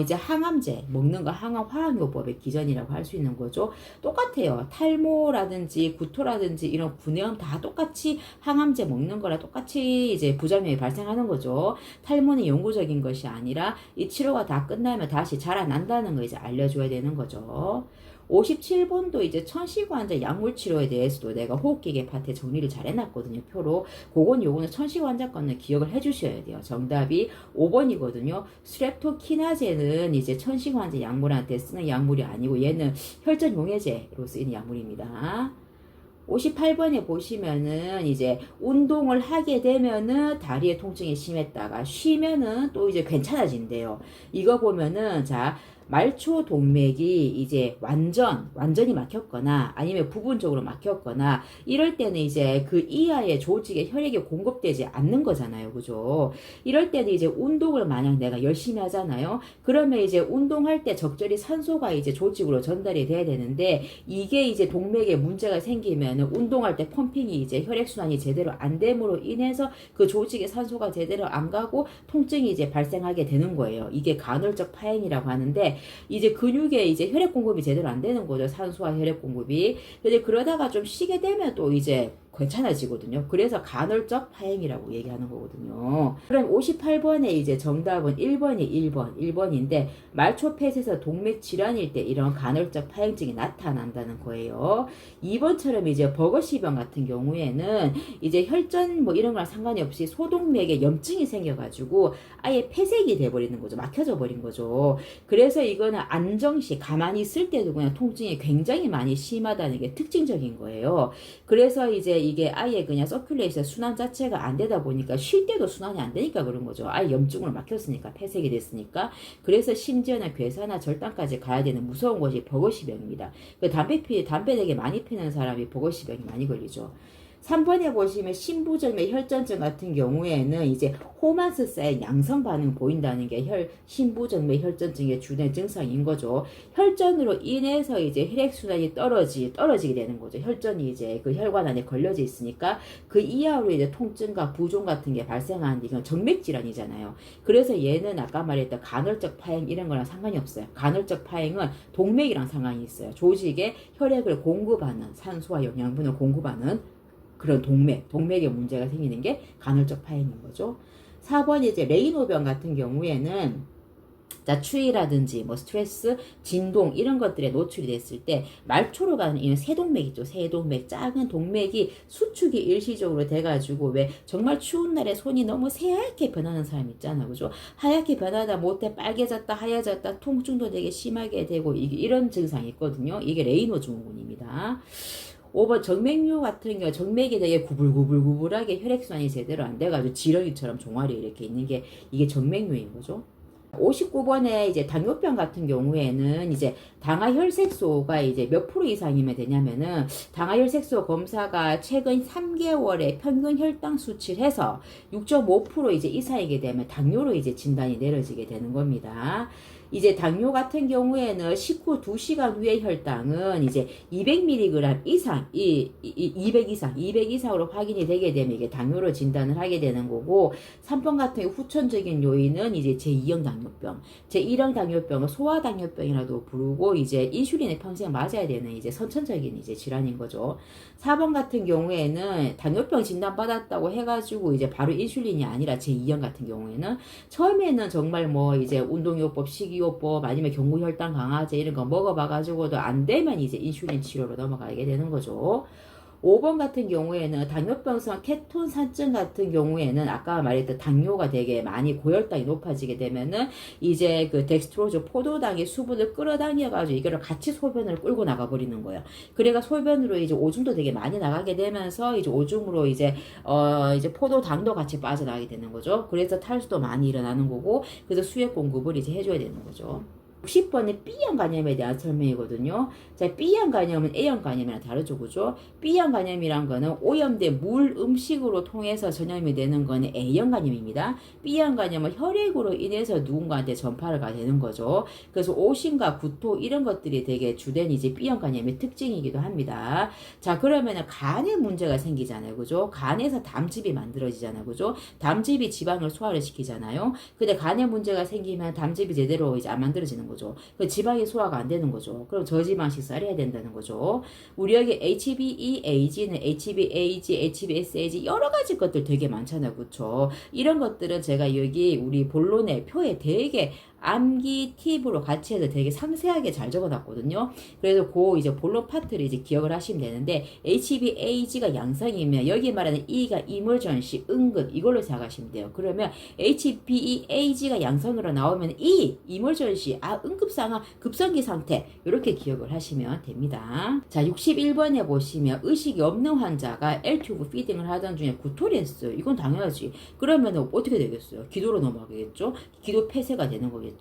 이제 항암제 먹는 거 항암 화학요법의 기전이라고 할 수 있는 거죠. 똑같아요. 탈모라든지 구토라든지 이런 구내염 다 똑같이 항암 항암제 먹는 거랑 똑같이 이제 부작용이 발생하는 거죠. 탈모는 영구적인 것이 아니라 이 치료가 다 끝나면 다시 자라난다는 거 이제 알려줘야 되는 거죠. 57번도 이제 천식환자 약물 치료에 대해서도 내가 호흡기계 파트에 정리를 잘 해놨거든요. 표로. 요거는 천식환자 거는 기억을 해주셔야 돼요. 정답이 5번이거든요. 스트랩토키나제는 이제 천식환자 약물한테 쓰는 약물이 아니고 얘는 혈전용해제로 쓰이는 약물입니다. 58번에 보시면은 이제 운동을 하게 되면은 다리의 통증이 심했다가 쉬면은 또 이제 괜찮아진대요. 이거 보면은 자, 말초 동맥이 이제 완전히 막혔거나 아니면 부분적으로 막혔거나 이럴 때는 이제 그 이하의 조직에 혈액이 공급되지 않는 거잖아요. 그죠? 이럴 때는 이제 운동을 만약 내가 열심히 하잖아요. 그러면 이제 운동할 때 적절히 산소가 이제 조직으로 전달이 돼야 되는데 이게 이제 동맥에 문제가 생기면 운동할 때 펌핑이 이제 혈액순환이 제대로 안 됨으로 인해서 그 조직에 산소가 제대로 안 가고 통증이 이제 발생하게 되는 거예요. 이게 간헐적 파행이라고 하는데 이제 근육에 이제 혈액 공급이 제대로 안 되는 거죠. 산소와 혈액 공급이. 근데 그러다가 좀 쉬게 되면 또 이제 괜찮아지거든요. 그래서 간헐적 파행이라고 얘기하는 거거든요. 그럼 58번에 이제 정답은 1번인데 말초펫에서 동맥 질환일 때 이런 간헐적 파행증이 나타난다는 거예요. 2번처럼 이제 버거시병 같은 경우에는 이제 혈전 뭐 이런 거랑 상관이 없이 소동맥에 염증이 생겨가지고 아예 폐색이 돼버리는 거죠. 막혀져 버린 거죠. 그래서 이거는 안정시 가만히 있을 때도 그냥 통증이 굉장히 많이 심하다는 게 특징적인 거예요. 그래서 이제 이게 아예 그냥 서큘레이션 순환 자체가 안 되다 보니까 쉴 때도 순환이 안 되니까 그런 거죠. 아예 염증으로 막혔으니까 폐색이 됐으니까. 그래서 심지어는 괴사나 절단까지 가야 되는 무서운 것이 버거시병입니다. 그 담배 되게 많이 피는 사람이 버거시병이 많이 걸리죠. 3번에 보시면 신부전맥 혈전증 같은 경우에는 이제 호마스 쌓인 양성 반응 보인다는 게 신부전맥 혈전증의 주된 증상인 거죠. 혈전으로 인해서 이제 혈액순환이 떨어지게 되는 거죠. 혈전이 이제 그 혈관 안에 걸려져 있으니까 그 이하로 이제 통증과 부종 같은 게 발생하는데 이건 정맥질환이잖아요. 그래서 얘는 아까 말했던 간헐적 파행 이런 거랑 상관이 없어요. 간헐적 파행은 동맥이랑 상관이 있어요. 조직에 혈액을 공급하는 산소와 영양분을 공급하는 그런 동맥에 문제가 생기는 게 간헐적 파행인 거죠. 4번이 이제 레이노병 같은 경우에는 자, 추위라든지 뭐 스트레스, 진동 이런 것들에 노출이 됐을 때 말초로 가는 이런 세동맥 있죠. 세동맥, 작은 동맥이 수축이 일시적으로 돼가지고 왜 정말 추운 날에 손이 너무 새하얗게 변하는 사람 있잖아. 그죠? 하얗게 변하다 못해 빨개졌다 하얘졌다 통증도 되게 심하게 되고 이런 증상이 있거든요. 이게 레이노 증후군입니다. 5번 정맥류 같은 경우 정맥이 되게 구불구불하게 혈액순환이 제대로 안 돼가지고 지렁이처럼 종아리 이렇게 있는 게 이게 정맥류인 거죠. 59번에 이제 당뇨병 같은 경우에는 이제 당하혈색소가 이제 몇 프로 이상이면 되냐면은 당하혈색소 검사가 최근 3개월에 평균 혈당 수치를 해서 6.5% 이제 이상이게 되면 당뇨로 이제 진단이 내려지게 되는 겁니다. 이제 당뇨 같은 경우에는 식후 2시간 후의 혈당은 이제 200mg 이상, 200 이상으로 확인이 되게 되면 이게 당뇨로 진단을 하게 되는 거고, 3번 같은 경우 후천적인 요인은 이제 제2형 당뇨병, 제1형 당뇨병은 소아당뇨병이라도 부르고 이제 인슐린을 평생 맞아야 되는 이제 선천적인 이제 질환인 거죠. 4번 같은 경우에는 당뇨병 진단받았다고 해가지고 이제 바로 인슐린이 아니라 제2형 같은 경우에는 처음에는 정말 뭐 이제 운동요법, 식이요법 아니면 경구혈당 강화제 이런 거 먹어봐가지고도 안 되면 이제 인슐린 치료로 넘어가게 되는 거죠. 5번 같은 경우에는 당뇨병성 케톤 산증 같은 경우에는 아까 말했던 당뇨가 되게 많이 고혈당이 높아지게 되면은 이제 그 덱스트로즈 포도당이 수분을 끌어당겨가지고 이거를 같이 소변을 끌고 나가버리는 거예요. 그래가 소변으로 이제 오줌도 되게 많이 나가게 되면서 이제 오줌으로 이제 포도당도 같이 빠져나가게 되는 거죠. 그래서 탈수도 많이 일어나는 거고, 그래서 수액 공급을 이제 해줘야 되는 거죠. 60번의 B형 간염에 대한 설명이거든요. 자, B형 간염은 A형 간염이랑 다르죠, 그죠? B형 간염이란 거는 오염된 물, 음식으로 통해서 전염이 되는 거는 A형 간염입니다. B형 간염은 혈액으로 인해서 누군가한테 전파가 되는 거죠. 그래서 오심과 구토 이런 것들이 되게 주된 이제 B형 간염의 특징이기도 합니다. 자, 그러면은 간에 문제가 생기잖아요, 그죠? 간에서 담즙이 만들어지잖아요, 그죠? 담즙이 지방을 소화를 시키잖아요. 근데 간에 문제가 생기면 담즙이 제대로 이제 안 만들어지는 거죠. 거죠. 그 지방이 소화가 안 되는 거죠. 그럼 저지방 식사를 해야 된다는 거죠. 우리 여기 HbAg는 HbAg, HbSAg 여러 가지 것들 되게 많잖아요. 그쵸? 이런 것들은 제가 여기 우리 본론의 표에 되게 암기 팁으로 같이 해서 되게 상세하게 잘 적어놨거든요. 그래서 그 이제 본론 파트를 이제 기억을 하시면 되는데 HbAg가 양성이면 여기 말하는 E가 emergency 응급 이걸로 생각하시면 돼요. 그러면 HbAg가 양성으로 나오면 E emergency 응급 상황 급성기 상태 이렇게 기억을 하시면 됩니다. 자 61번에 보시면 의식이 없는 환자가 L튜브 피딩을 하던 중에 구토를 했어요. 이건 당연하지. 그러면 어떻게 되겠어요? 기도로 넘어가겠죠? 기도 폐쇄가 되는 거겠죠.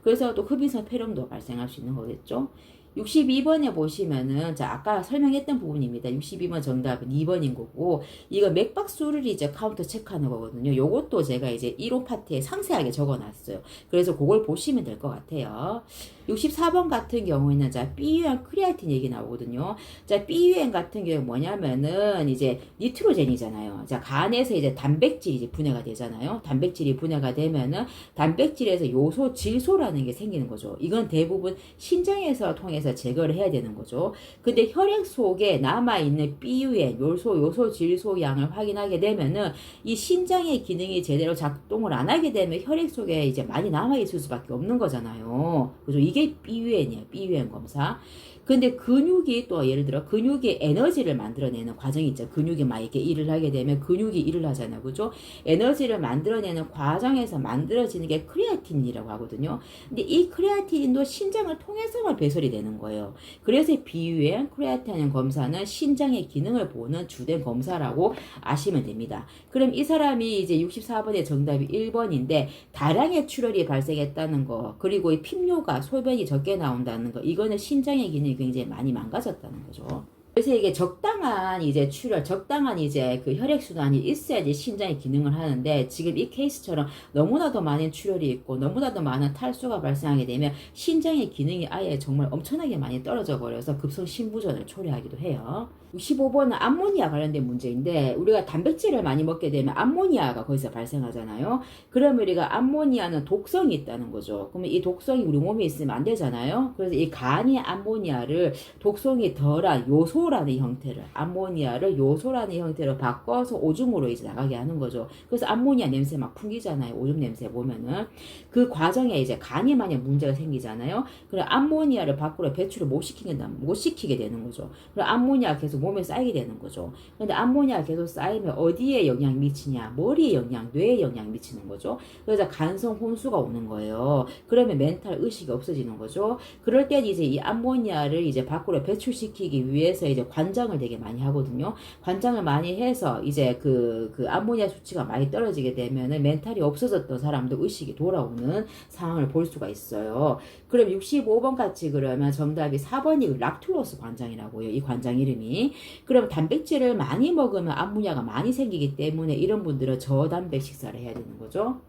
그래서 또 흡인성 폐렴도 발생할 수 있는 거겠죠. 62번에 보시면은 자 아까 설명했던 부분입니다. 62번 정답은 2번인 거고 이거 맥박수를 이제 카운터 체크하는 거거든요. 요것도 제가 이제 1호 파트에 상세하게 적어놨어요. 그래서 그걸 보시면 될 것 같아요. 64번 같은 경우에는 자 B유형 크레아틴 얘기 나오거든요. 자 B유형 같은 경우 뭐냐면은 이제 니트로젠이잖아요. 자 간에서 이제 단백질이 이제 분해가 되잖아요. 단백질이 분해가 되면은 단백질에서 요소 질소라는 게 생기는 거죠. 이건 대부분 신장에서 통해서 제거를 해야 되는 거죠. 근데 혈액 속에 남아있는 B유의 요소 질소 양을 확인하게 되면은 이 신장의 기능이 제대로 작동을 안 하게 되면 혈액 속에 이제 많이 남아있을 수밖에 없는 거잖아요. 그죠? 이게 B유엔이에요. B유엔 검사. 근데 근육이 또 예를 들어 근육이 에너지를 만들어내는 과정이 있죠. 근육이 막 이렇게 일을 하게 되면 근육이 일을 하잖아요. 그죠? 에너지를 만들어내는 과정에서 만들어지는 게 크레아틴이라고 하거든요. 근데 이 크레아틴도 신장을 통해서만 배설이 되는 거예요. 그래서 비유엔 크레아틴 검사는 신장의 기능을 보는 주된 검사라고 아시면 됩니다. 그럼 이 사람이 이제 64번의 정답이 1번인데 다량의 출혈이 발생했다는 거 그리고 이 핍뇨가 소변이 적게 나온다는 거 이거는 신장의 기능이 굉장히 많이 망가졌다는 거죠. 그래서 이게 적당한 이제 출혈, 적당한 이제 그 혈액순환이 있어야지 신장의 기능을 하는데 지금 이 케이스처럼 너무나도 많은 출혈이 있고 너무나도 많은 탈수가 발생하게 되면 신장의 기능이 아예 정말 엄청나게 많이 떨어져 버려서 급성 신부전을 초래하기도 해요. 65번은 암모니아 관련된 문제인데 우리가 단백질을 많이 먹게 되면 암모니아가 거기서 발생하잖아요. 그러면 우리가 암모니아는 독성이 있다는 거죠. 그러면 이 독성이 우리 몸에 있으면 안 되잖아요. 그래서 이 간이 암모니아를 독성이 덜한 요소라는 형태를 암모니아를 요소라는 형태로 바꿔서 오줌으로 이제 나가게 하는 거죠. 그래서 암모니아 냄새 막 풍기잖아요. 오줌 냄새 보면은 그 과정에 이제 간이 만약 문제가 생기잖아요. 그럼 암모니아를 밖으로 배출을 못 시키게 되는 거죠. 그럼 암모니아 계속 몸에 쌓이게 되는 거죠. 근데 암모니아 계속 쌓이면 어디에 영향 미치냐? 머리에 영향, 뇌에 영향 미치는 거죠. 그래서 간성 혼수가 오는 거예요. 그러면 멘탈 의식이 없어지는 거죠. 그럴 때 이제 이 암모니아를 이제 밖으로 배출시키기 위해서 이제 관장을 되게 많이 하거든요. 관장을 많이 해서 이제 그 암모니아 수치가 많이 떨어지게 되면은 멘탈이 없어졌던 사람도 의식이 돌아오는 상황을 볼 수가 있어요. 그럼 65번 같이 그러면 정답이 4번이 락툴로스 관장이라고요. 이 관장 이름이. 그럼 단백질을 많이 먹으면 암모니아가 많이 생기기 때문에 이런 분들은 저단백 식사를 해야 되는 거죠.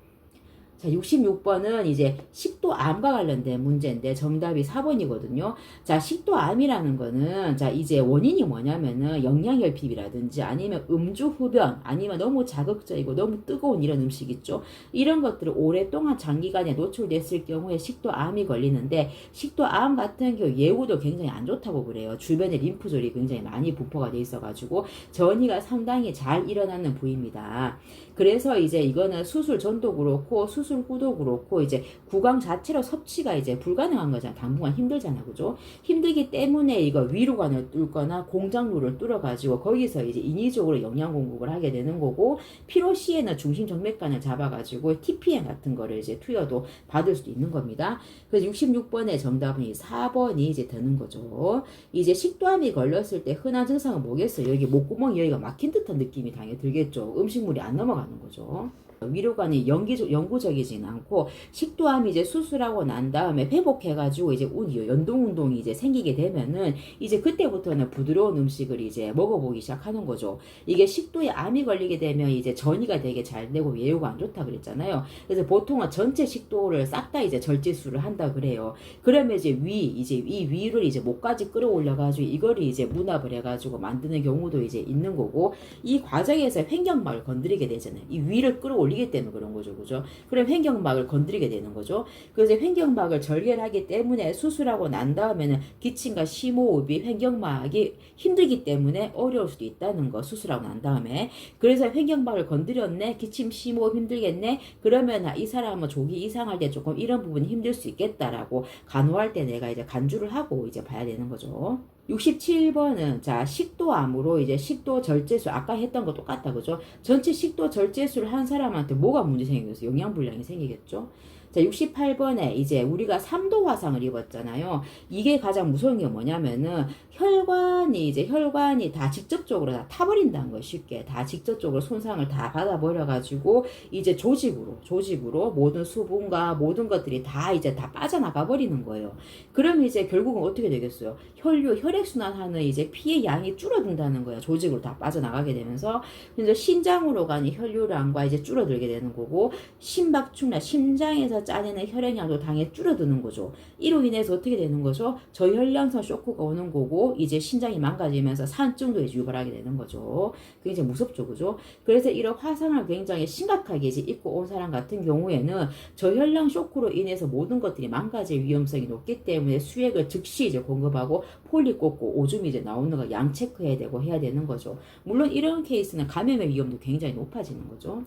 자, 66번은 이제 식도암과 관련된 문제인데 정답이 4번이거든요. 자, 식도암이라는 거는 자, 이제 원인이 뭐냐면은 영양결핍이라든지 아니면 음주 흡연 아니면 너무 자극적이고 너무 뜨거운 이런 음식 있죠. 이런 것들을 오랫동안 장기간에 노출됐을 경우에 식도암이 걸리는데 식도암 같은 경우 예후도 굉장히 안 좋다고 그래요. 주변에 림프절이 굉장히 많이 분포가 돼 있어가지고 전이가 상당히 잘 일어나는 부위입니다. 그래서 이제 이거는 수술 전도 그렇고 수술 후도 그렇고 이제 구강 자체로 섭취가 이제 불가능한 거잖아. 당분간 힘들잖아. 그죠? 힘들기 때문에 이거 위로관을 뚫거나 공장루를 뚫어가지고 거기서 이제 인위적으로 영양 공급을 하게 되는 거고 필요 시에는 중심정맥관을 잡아가지고 TPM 같은 거를 이제 투여도 받을 수도 있는 겁니다. 그래서 66번의 정답은 이 4번이 이제 되는 거죠. 이제 식도암이 걸렸을 때 흔한 증상은 뭐겠어요? 여기 목구멍 여기가 막힌 듯한 느낌이 당연히 들겠죠. 음식물이 안 넘어가는 거죠. 위로관이 영구적이진 않고 식도암이 이제 수술하고 난 다음에 회복해가지고 이제 연동운동이 이제 생기게 되면은 이제 그때부터는 부드러운 음식을 이제 먹어보기 시작하는 거죠. 이게 식도에 암이 걸리게 되면 이제 전이가 되게 잘 되고 예후가 안 좋다 그랬잖아요. 그래서 보통은 전체 식도를 싹 다 이제 절제술을 한다 그래요. 그러면 이제 이 위를 이제 목까지 끌어올려가지고 이거를 이제 문합을 해가지고 만드는 경우도 이제 있는 거고 이 과정에서 횡격막을 건드리게 되잖아요. 이 위를 끌어올려 올리기 때문에 그런 거죠. 그죠? 그럼 횡격막을 건드리게 되는 거죠. 그래서 횡격막을 절개하기 때문에 수술하고 난 다음에는 기침과 심호흡이 횡격막이 힘들기 때문에 어려울 수도 있다는 거. 수술하고 난 다음에. 그래서 횡격막을 건드렸네. 기침 심호흡 힘들겠네. 그러면 이 사람은 조기 이상할 때 조금 이런 부분이 힘들 수 있겠다라고 간호할 때 내가 이제 간주를 하고 이제 봐야 되는 거죠. 67번은 자 식도암으로 이제 식도 절제술 아까 했던 거 똑같다 그죠? 전체 식도 절제술을 한 사람한테 뭐가 문제 생기겠어요? 영양불량이 생기겠죠? 자 68번에 이제 우리가 3도 화상을 입었잖아요. 이게 가장 무서운 게 뭐냐면은 혈관이 다 직접적으로 다 타버린다는 거예요. 쉽게 다 직접적으로 손상을 다 받아버려 가지고 이제 조직으로 모든 수분과 모든 것들이 다 이제 다 빠져나가 버리는 거예요. 그럼 이제 결국은 어떻게 되겠어요? 혈액순환하는 이제 피의 양이 줄어든다는 거예요. 조직으로 다 빠져나가게 되면서 그래서 신장으로 가는 혈류량과 이제 줄어들게 되는 거고 심박축량 심장에서 짜내는 혈액량도 당연히 줄어드는 거죠. 이로 인해서 어떻게 되는 거죠? 저혈량성 쇼크가 오는 거고 이제 신장이 망가지면서 산증도 이제 유발하게 되는 거죠. 그게 이제 무섭죠, 그죠? 그래서 이런 화상을 굉장히 심각하게 이제 입고 온 사람 같은 경우에는 저혈량 쇼크로 인해서 모든 것들이 망가질 위험성이 높기 때문에 수액을 즉시 이제 공급하고 폴리 꽂고 오줌이 이제 나오는 거 양 체크해야 되고 해야 되는 거죠. 물론 이런 케이스는 감염의 위험도 굉장히 높아지는 거죠.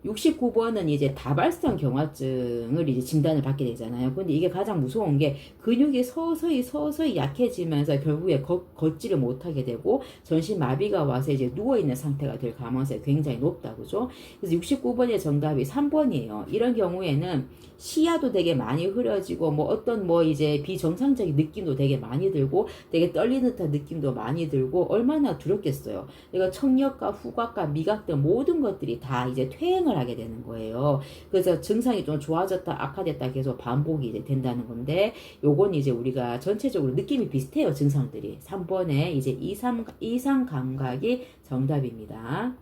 69번은 이제 다발성 경화증을 이제 진단을 받게 되잖아요. 근데 이게 가장 무서운 게 근육이 서서히 약해지면서 결국에 걷지를 못하게 되고 전신 마비가 와서 이제 누워있는 상태가 될 가능성이 굉장히 높다. 그죠? 그래서 69번의 정답이 3번이에요. 이런 경우에는 시야도 되게 많이 흐려지고 뭐 어떤 뭐 이제 비정상적인 느낌도 되게 많이 들고 되게 떨리는 듯한 느낌도 많이 들고 얼마나 두렵겠어요. 그러니까 청력과 후각과 미각 등 모든 것들이 다 이제 퇴행을 하게 되는 거예요. 그래서 증상이 좀 좋아졌다 악화됐다 계속 반복이 이제 된다는 건데 요건 이제 우리가 전체적으로 느낌이 비슷해요. 증상들이 3번에 이제 이상 감각이 정답입니다.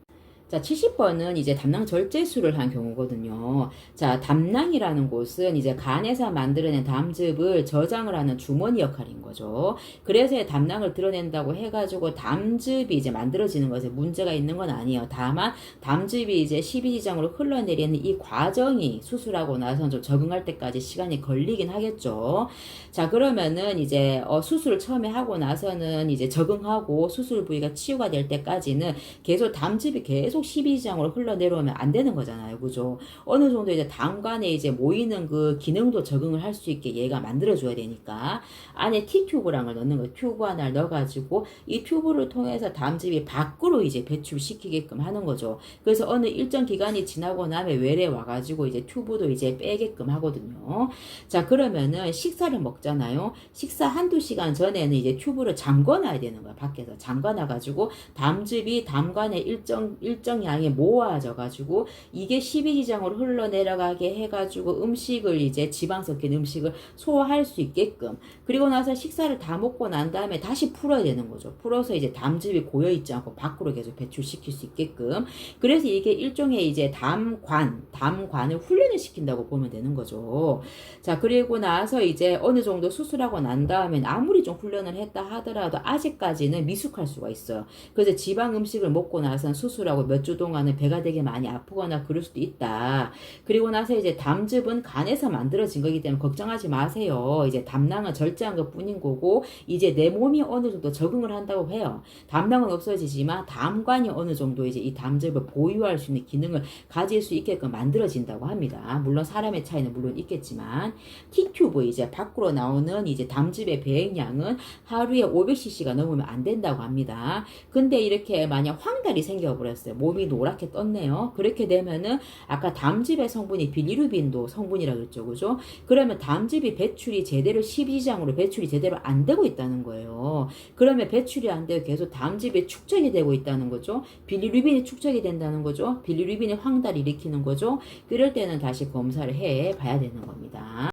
자, 70번은 이제 담낭 절제술을 한 경우거든요. 자, 담낭이라는 곳은 이제 간에서 만들어낸 담즙을 저장을 하는 주머니 역할인 거죠. 그래서 담낭을 드러낸다고 해가지고 담즙이 이제 만들어지는 것에 문제가 있는 건 아니에요. 다만 담즙이 이제 십이지장으로 흘러내리는 이 과정이 수술하고 나서 좀 적응할 때까지 시간이 걸리긴 하겠죠. 자, 그러면은 이제 수술을 처음에 하고 나서는 이제 적응하고 수술 부위가 치유가 될 때까지는 계속 담즙이 계속 12지장으로 흘러내려오면 안 되는 거잖아요. 그죠? 어느 정도 이제 담관에 이제 모이는 그 기능도 적응을 할 수 있게 얘가 만들어줘야 되니까 안에 T튜브란 걸 넣는 거예요. 튜브 하나를 넣어가지고 이 튜브를 통해서 담즙이 밖으로 이제 배출시키게끔 하는 거죠. 그래서 어느 일정 기간이 지나고 나면 외래 와가지고 이제 튜브도 이제 빼게끔 하거든요. 자, 그러면은 식사를 먹잖아요. 식사 한두 시간 전에는 이제 튜브를 잠궈놔야 되는 거야. 밖에서 잠궈놔가지고 담즙이 담관에 일정 양이 모아져가지고 이게 십이지장으로 흘러내려가게 해가지고 음식을 이제 지방 섞인 음식을 소화할 수 있게끔 그리고 나서 식사를 다 먹고 난 다음에 다시 풀어야 되는 거죠. 풀어서 이제 담즙이 고여있지 않고 밖으로 계속 배출시킬 수 있게끔 그래서 이게 일종의 이제 담관을 훈련을 시킨다고 보면 되는 거죠. 자, 그리고 나서 이제 어느 정도 수술하고 난 다음엔 아무리 좀 훈련을 했다 하더라도 아직까지는 미숙할 수가 있어요. 그래서 지방 음식을 먹고 나서 수술하고 몇 주 동안은 배가 되게 많이 아프거나 그럴 수도 있다. 그리고 나서 이제 담즙은 간에서 만들어진 거기 때문에 걱정하지 마세요. 이제 담낭은 절제한 것 뿐인 거고 이제 내 몸이 어느 정도 적응을 한다고 해요. 담낭은 없어지지만 담관이 어느 정도 이제 이 담즙을 보유할 수 있는 기능을 가질 수 있게끔 만들어진다고 합니다. 물론 사람의 차이는 물론 있겠지만 T튜브 이제 밖으로 나오는 이제 담즙의 배행량은 하루에 500cc가 넘으면 안 된다고 합니다. 근데 이렇게 만약 황달이 생겨버렸어요. 몸이 노랗게 떴네요. 그렇게 되면은 아까 담즙의 성분이 빌리루빈도 성분이라고 했죠. 그죠? 그러면 담즙이 배출이 제대로 십이지장으로 배출이 제대로 안 되고 있다는 거예요. 그러면 배출이 안 되고 계속 담즙이 축적이 되고 있다는 거죠. 빌리루빈이 축적이 된다는 거죠. 빌리루빈이 황달을 일으키는 거죠. 그럴 때는 다시 검사를 해 봐야 되는 겁니다.